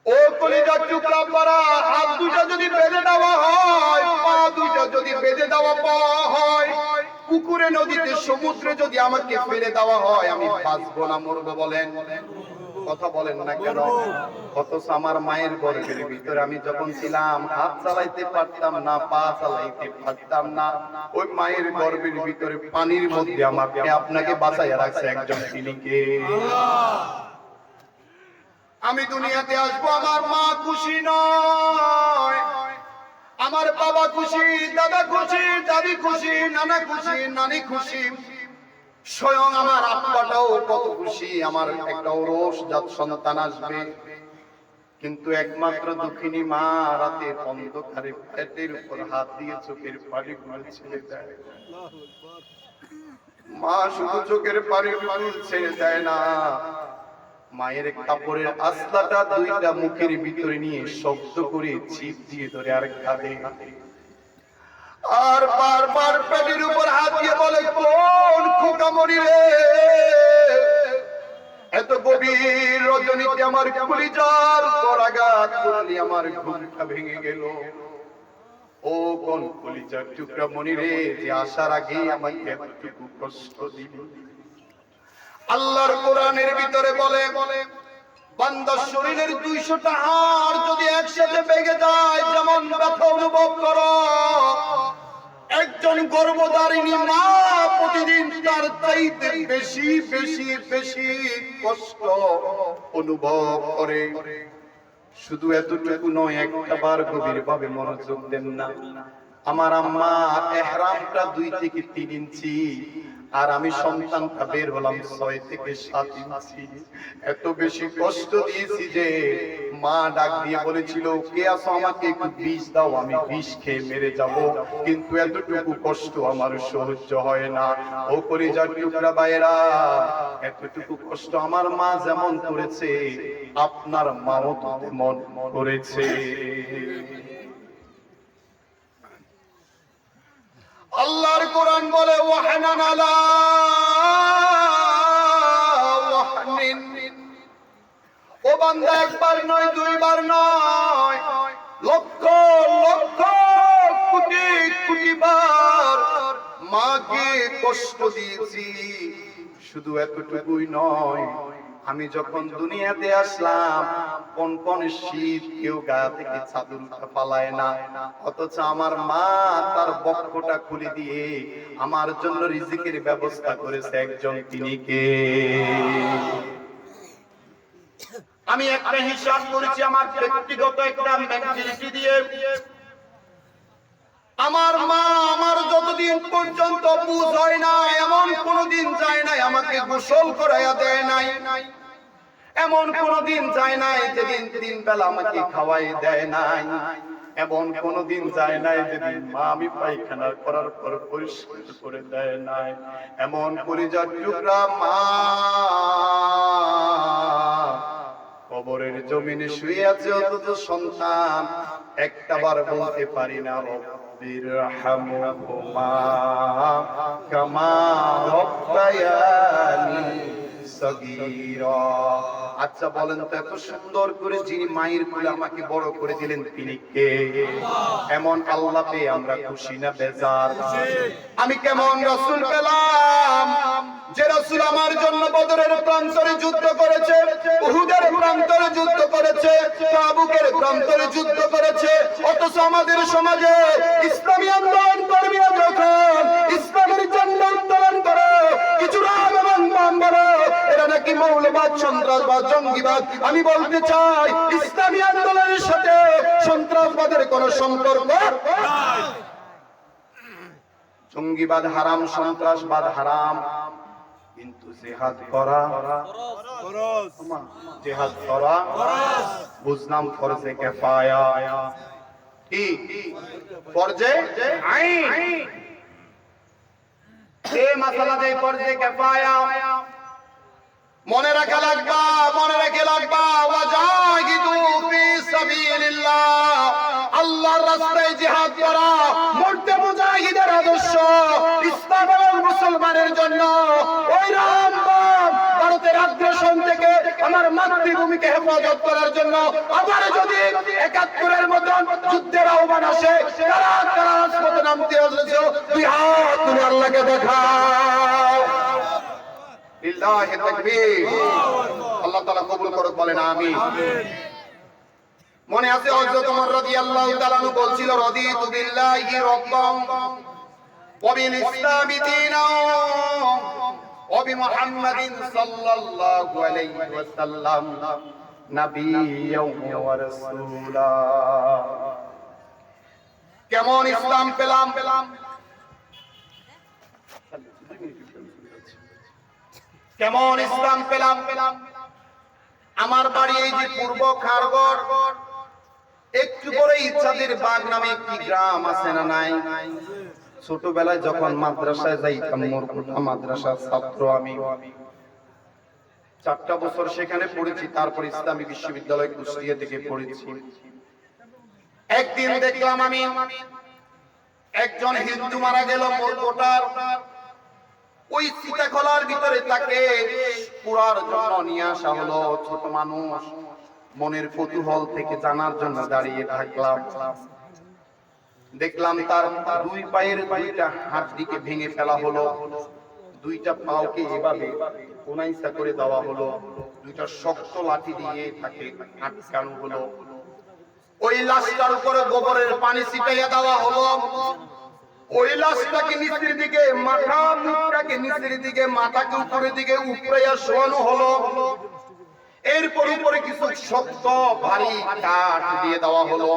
ও কলিজার টুকরা পারা, হাত দুটো যদি বেঁধে দেওয়া হয়, পা দুটো যদি বেঁধে দেওয়া হয়, পুকুরে নদীতে সমুদ্রে যদি আমাকে ফেলে দেওয়া হয়, আমি বাঁচবো না মরবো? বলেন, কথা বলেন না কেন? অথচ আমার মায়ের গর্ভের ভিতরে আমি যখন ছিলাম, হাত চালাইতে পারতাম না, পা চালাইতে পারতাম না, ওই মায়ের গর্ভের ভিতরে পানির মধ্যে আমাকে আপনাকে বাঁচাইয়া রাখছে একজন, তিনি কে? আমি দুনিয়াতে আসবো, আমার মা খুশি নয়, আমার বাবা খুশি, দাদা খুশি, দাদি খুশি, নানা খুশি, নানি খুশি, স্বয়ং আমার আব্বাটাও কত খুশি, আমার একটা ওরসজাত সন্তান আসবে। কিন্তু একমাত্র দুঃখিনী মা রাতের অন্ধকারে পেটের উপর হাত দিয়ে চোখের পানিগুলো ছেড়ে দেয়। মা শুধু চোখের পানিগুলো ছেড়ে দেয় না, মায়ের কাপড়ের আস্তাটা 2টা মুখের ভিতরে নিয়ে শব্দ করে চিপ দিয়ে ধরে আর কাঁদে, আর বারবার পেটের উপর হাত দিয়ে বলে, কোন খোকামরি রে, এত গভীর রজনীতে আমার কলিজার করাঘাত করলি, আমার ঘুমটা ভেঙে গেল। ও কোন কলিজার টুকরা মনি রে, যে আসার আগে আমাকে এতটুকু কষ্ট দিলি। আল্লাহর কোরআনের ভিতরে বলে, বান্দার শরীরের 200টা হাড় যদি একসাথে ভেঙে যায় যেমন ব্যথা অনুভব করো, একজন গর্ভধারিণী মা প্রতিদিন তার চাইতে বেশি বেশি বেশি কষ্ট অনুভব করে। শুধু এতটুকু নয়, একটাবার গভীর ভাবে মনোযোগ দেন না। আমার আম্মা ইহরামটা 2 থেকে 3 ইঞ্চি, আর আমি সন্তানটা বের হলাম 6 থেকে 7 ইঞ্চি। এত বেশি কষ্ট দিয়েছি যে মা ডাক দিয়ে বলেছিল, কে আছো, আমাকে একটু বিষ দাও, আমি বিষ খেয়ে মেরে যাব, কিন্তু এতটুকু কষ্ট আমার সহ্য হয় না। ও কলিজার টুকরা ভাইরা, এতটুকু কষ্ট আমার মা যেমন করেছে আপনার মাও তো তেমন করেছে। আল্লাহর কোরআন বলে ওয়াহনান আলা ওয়াহনিন। ও বান্দা, একবার নয়, দুইবার নয়, লক্ষ লক্ষ কোটি কোটি বার মাকে কষ্ট দিয়েছি। শুধু এতটুকুই নয়, আমি যখন দুনিয়াতে আসলাম কোন শীত কেউ গা থেকে চাদরটা পালায় না, অথচ আমার মা তার বক্ষটা খুলে দিয়ে আমার জন্য রিজিকের ব্যবস্থা করেছে একজন, তিনি কে? আমি একটা হিসাব করেছি আমার ব্যক্তিগত একটা মেন্টালিটি দিয়ে। আমার মা আমার যতদিন পর্যন্ত বুঝ হয় না, এমন কোনদিন যায় নাই আমাকে গোসল করাইয়া দেয় নাই, এমন কোনদিন যায় নাই যেদিন 3 বেলা আমাকে খাওয়াই দেয় নাই, এমন কোনদিন যায় নাই যেদিন মা আমি পায়খানা করার পর পরিষ্কার করে দেয় নাই। এমন কলিজার টুকরা মা কবরের জমিনে শুয়ে আছে, অথচ সন্তান একটাবার বলতে পারি না রব্বিরহামহুমা কামা রব্বায়ানি সগীরা। আচ্ছা বলেন তো, এত সুন্দর করে যিনি মায়ের কোলে আমাকে বড় করে দিলেন তিনি কে? এমন আল্লাহ পেয়ে আমরা খুশি না বেজার? আমি কেমন রাসূল পেলাম, যে রাসূল আমার জন্য বদরের প্রান্তরে যুদ্ধ করেছে, উহুদের প্রান্তরে যুদ্ধ করেছে, তাবুকের প্রান্তরে যুদ্ধ করেছে, অথচ আমাদের সমাজে ইসলামী আন্দোলন কর্মীরা যখন ইসলামের ঝান্ডা উত্তোলন করে কিছু রাম এবং বাম বলে এরা নাকি মৌলবাদ, সন্ত্রাসবাদ, জঙ্গিবাদ। আমি বলতে চাই ইসলামী আন্দোলনের সাথে সন্ত্রাসবাদের কোনো সম্পর্ক নাই। জঙ্গিবাদ হারাম, সন্ত্রাসবাদ হারাম, কিন্তু জিহাদ করা ফরজ। জিহাদ করা বুঝলাম ফরজে কিফায়া, কি ফরজে আইন। এই মাসালা দেই ফরজে কিফায়া মনে রাখা লাগবা, মনে রেখে লাগবা। ওয়াজাহিদু ফি সাবিলিল্লাহ, আল্লাহর রাস্তায় জিহাদ করা মূর্তে মুজাহিদের আদর্শ। ইসলাম এবং মুসলমানের জন্য ওই রামবাম ভারতের আগ্রাসন থেকে আমার মাতৃভূমিকে হেফাজত করার জন্য আবার যদি ৭১-এর মতন যুদ্ধের আহ্বান আসে, কারা কারা রাজপথে নামতে আসছে, দুই হাত তুলে আল্লাহকে দেখাও। লিল্লাহি তাকবীর। আল্লাহ তাআলা কবুল করুক, বলেন আমিন। মনে আছে হযরত ওমর রাদিয়াল্লাহু তাআলা আনহু বলছিল, রাদিতু বিল্লাহি রাব্বান ওয়া বিল ইসলামি দীনান ওয়া বিমুহাম্মাদিন সাল্লাল্লাহু আলাইহি ওয়াসাল্লাম নাবিয়্যান ওয়া রাসূলা। কেমন ইসলাম পেলাম? কেমন ইসলাম পেলাম? আমার বাড়ি এই যে পূর্ব খারগড়, একটু পরে ইচ্ছাদের বাগ নামে একটি গ্রাম আছে না নাই? ছোটবেলায় যখন মাদ্রাসায় যাইতাম, মোরকুটা মাদ্রাসার ছাত্র আমি, 4টা বছর সেখানে পড়েছি, তারপর ইসলামী বিশ্ববিদ্যালয় কুষ্টিয়া থেকে পড়েছি। একদিন দেখলাম আমি একজন হিন্দু মারা গেল মোরকুটার ওই সীতাখলার ভিতরে, তাকে পুরার জন্য নিয়ে আসা হলো। ছোট মানুষ, মনের কৌতূহল থেকে জানার জন্য দাঁড়িয়ে থাকলাম। দেখলাম তার 2 পায়ের 2টা হাড়কে ভেঙে ফেলা হলো, 2টা পাওকে এভাবে কোনাইসা করে দেওয়া হলো, 2টা শক্ত লাঠি দিয়ে তাকে আটকানো হলো। ওই লাশটার উপরে গোবরের পানি ছিটাইয়া দেওয়া হলো। ওই লাশটাকে নিচের দিকে, মাথা মুখটাকে নিচের দিকে, মাথাকে উপরের দিকে উপরাইয়া শোয়ানো হলো। এরপর উপরে কিছু শক্ত ভারী কাঠ দিয়ে দেওয়া হলো।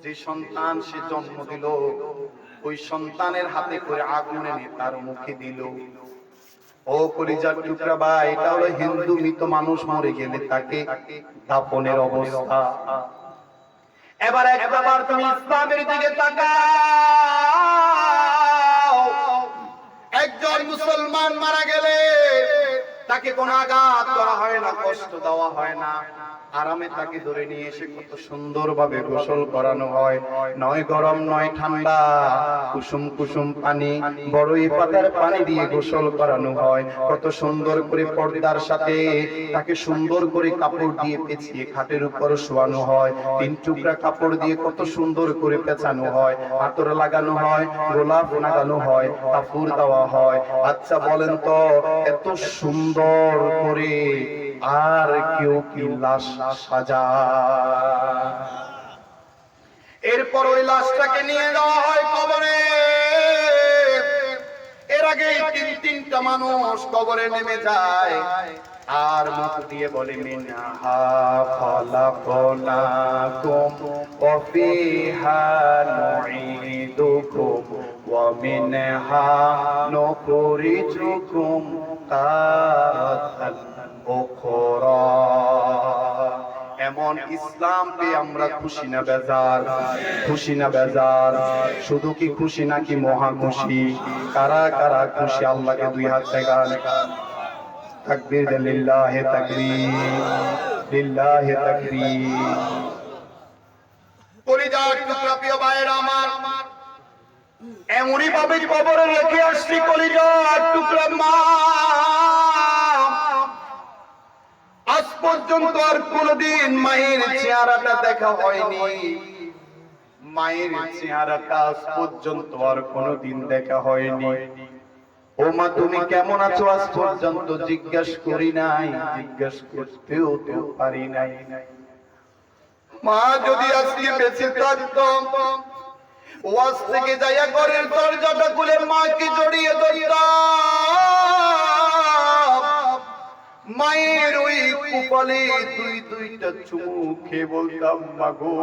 যে সন্তান সে জন্ম দিল, ওই সন্তানের হাতে করে আগুন এনে তার মুখে দিল। ও কলিজার টুকরা ভাই, এটা হলো হিন্দু মৃত মানুষ মরে গেলে তাকে দাফনের অবস্থা। এবার একবার তুমি ইসলামের দিকে তাকাও। একজন মুসলমান মারা গেলে তাকে কোনো আঘাত করা হয় না, কষ্ট দেওয়া হয় না, আরামে তাকে ধরে নিয়ে এসে কত সুন্দরভাবে গোসল করানো হয়। নয় গরম নয় ঠান্ডা, কুসুম কুসুম পানি, বড়ই পাতার পানি দিয়ে গোসল করানো হয়। কত সুন্দর করে পর্দার সাথে তাকে সুন্দর করে কাপড় দিয়ে পেঁচিয়ে খাটের উপর শোয়ানো হয়। 3 টুকরা কাপড় দিয়ে কত সুন্দর করে পেঁচানো হয়, আতর লাগানো হয়, গোলাপ লাগানো হয়, কাপড় দেওয়া হয়। আচ্ছা বলেন তো, এত সুন্দর করে আর কেউ কি লাশ সাজায়? এরপর ওই লাশটাকে নিয়ে যাওয়া হয় কবরে। এর আগে 3টা মানুষ কবরে নেমে যায় আর মুখ দিয়ে বলে মিনহা খালাকনাকুম ওয়া ফিহা নুঈদুকুম ওয়া মিনহা নুখরিজুকুম তারাতান উখরা। এমন ইসলাম পেয়ে আমরা খুশি না বেজার? খুশি না বেজার? শুধু কি খুশি নাকি মহা খুশি? কারা কারা খুশি আল্লাহকে 2 হাত দেখান। তাকবীর দেন, লিল্লাহি তাকবীর, লিল্লাহি তাকবীর। কলিজার টুকরা প্রিয় ভাইরা আমার, এমনই ভাবে কবরে রেখে আসছি কলিজার টুকরা মা। আজ পর্যন্ত আর কোনদিন মায়ের চেহারাটা দেখা হয়নি। মায়ের চেহারাটা আজ পর্যন্ত আর কোনদিন দেখা হয়নি। ও মা, তুমি কেমন আছো আজ পর্যন্ত জিজ্ঞেস করি নাই, জিজ্ঞেস করতেও তো পারি নাই। মা যদি আজকে বেঁচে থাকতো, ওয়াজ থেকে যাইয়া ঘরের দরজাটা খুলে মাকে জড়িয়ে ধরতাম। মায়ের ওই কপালে 2টা চুমু খেয়ে বলতাম, মা গো,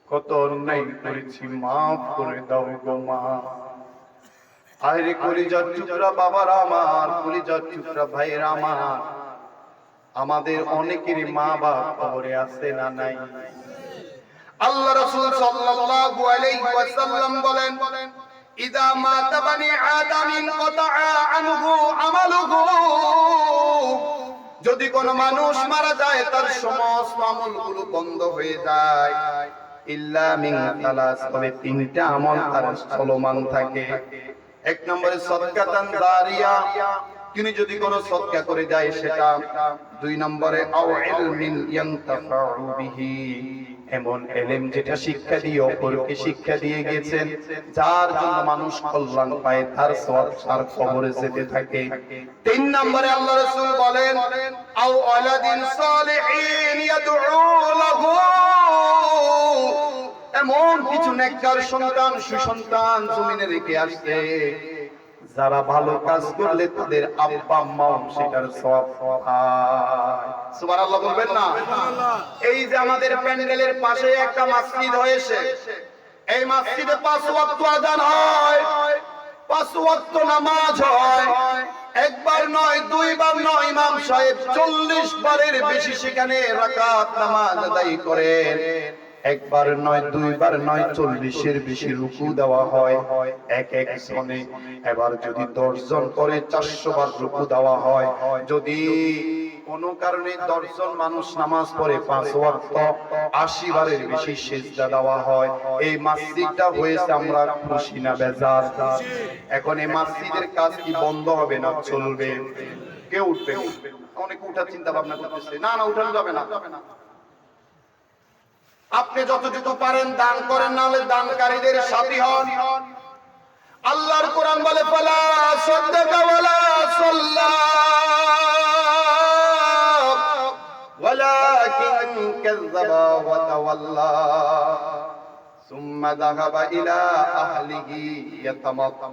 কত অন্যায় করেছি, মাফ করে দাও গো মা। আরে কলিজার টুকরা বাবারা আমার, কলিজার টুকরা ভাইরা আমার, আমাদের অনেকেরই মা বাবা কবরে আছে না নাই? আল্লাহ রাসূল সাল্লাল্লাহু আলাইহি ওয়াসাল্লাম বলেন, ইদা মাতা বানি আদামিন ক্বাতা আনহু আমালুহু। যদি কোন মানুষ মারা যায় তার সমস্ত আমলগুলো বন্ধ হয়ে যায়, ইল্লা মিন সালাস, তবে 3টা আমল তার চলমান থাকে। 1 নম্বরে সাদকাতান জারিয়া, তিনি যদি কোন সদকা করে যায় সেটা। 2 নম্বরে আও ইলমিন ইয়ানতাফাউ বিহি, এমন ইলম যেটা শিক্ষা দিয়ে অপরকে শিক্ষা দিয়ে গেছেন, যার জন্য মানুষ কল্যাণ পায়, তার সওয়াব তার কবরে যেতে থাকে। 3 নম্বরে আল্লাহ রাসূল বলেন, আও ওয়ালাদিন সালিহিন ইয়াদউ লাহু, এমন কিছু নেককার সন্তান, সুসন্তান জমিনে রেখে আসছে, যারা ভালো কাজ করলে তাদের আব্বা আম্মাও সেটার সওয়াব পায়। সুবহানাল্লাহ বলবেন না? এই যে আমাদের প্যান্ডেলের পাশে একটা মসজিদ হয়েছে, এই মসজিদে 5 ওয়াক্ত আযান হয়, 5 ওয়াক্ত নামাজ হয়। 1 বার নয়, 2 বার নয়, ইমাম সাহেব 40 বারের বেশি সেখানে রাকাত নামাজ আদায় করেন। 1 বার নয়, 2 বার নয়, 40-এর বেশি রুকু দেওয়া হয় এক এক জনে। এবার যদি 10 জন করে 400 বার রুকু দেওয়া হয়। যদি কোন কারণে 10 জন মানুষ নামাজ পড়ে 5 ওয়াক্ত, 80 বারের বেশি সিজদা দেওয়া হয়। এই মসজিদটা হয়েছে, আমরা খুশি না বেজার? এখন এই মসজিদের কাজ কি বন্ধ হবে না চলবে? কে উঠবে? অনেক উঠার চিন্তা ভাবনা করতেছে। না না, উঠানো যাবে না। আপনি যতটুকু পারেন দান করেন, না হলে দানকারীদের সাথী হন। আল্লাহর কোরআন বলে, ফালা সাদ্দাকা ওয়ালা সাল্লা ওয়ালাকিন কাযযাবা ওয়া তাওয়াল্লা সুম্মা যাহাবা ইলা আহলিহি ইয়াতামাত্তা।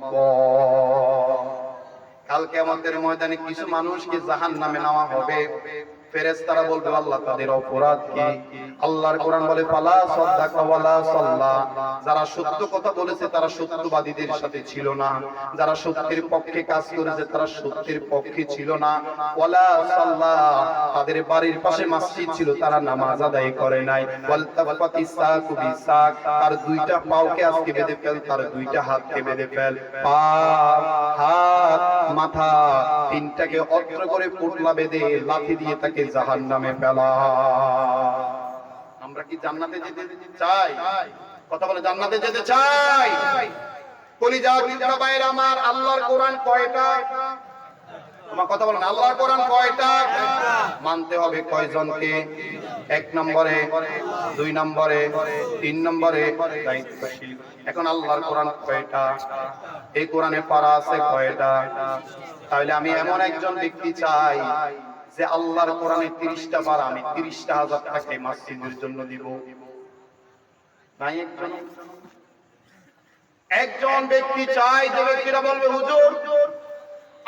কাল কিয়ামতের ময়দানে কিছু মানুষকে জাহান্নামে নেওয়া হবে। ফেরেশতারা বলবে আল্লাহ তাদের অপরাধ কি? আল্লাহর কোরআন বলে ফালা সাদ্দাকা ওয়ালা সাল্লা, যারা সত্য কথা বলেছে তারা সত্যবাদীদের সাথে ছিল না, যারা সত্যের পক্ষে কাজ করেছে তারা সত্যের পক্ষে ছিল না। ওয়ালা সাল্লা, তাদের বাড়ির পাশে মসজিদ ছিল তারা নামাজ আদায় করে নাই। ওয়াল তাফাতিস সাকু বিসাক, তার দুইটা পাওকে আজকে বেঁধে ফেল, তার দুইটা হাতকে বেঁধে ফেল, পা হাত মাথা তিনটাকে অত্র করে পোটলা বেঁধে লাঠি দিয়ে তাকে জাহান্নামে ফেলা। আমরা কি জান্নাতে যেতে চাই? কথা বলে জান্নাতে যেতে চাই? কলিজার টুকরা ভাইরা আমার, আল্লাহর কোরআন কয়টা? তোমার কথা বলেন, আল্লাহর কোরআন কয়টা? মানতে হবে কয়জনকে? 1 নম্বরে, 2 নম্বরে, 3 নম্বরে দায়িত্বশীল। এখন আল্লাহর কোরআন কয়টা? এই কোরআনে পারা আছে কয়টা? তাহলে আমি এমন একজন ব্যক্তি চাই যে আল্লাহর কোরআনে 30টা পারা আমি 30,000 টাকা মসজিদের জন্য দিব। নাই একজন ব্যক্তি চাই যে ব্যক্তিরা বলবে হুজুর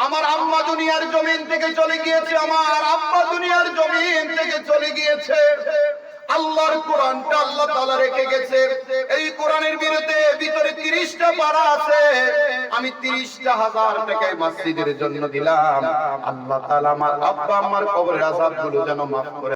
আমার আম্মা দুনিয়ার জমিন থেকে চলে গিয়েছে, আমার আব্বা দুনিয়ার জমিন থেকে চলে গিয়েছে, আল্লাহর কোরআনটা আল্লাহ তাআলা রেখে গেছে, এই কোরআনের ভিতরে 30টা পারা আছে, আমি 30,000 টাকায় মসজিদের জন্য দিলাম। আল্লাহ তাআলা আমার আব্বা আম্মার কবরের আযাবগুলো যেন মাফ করে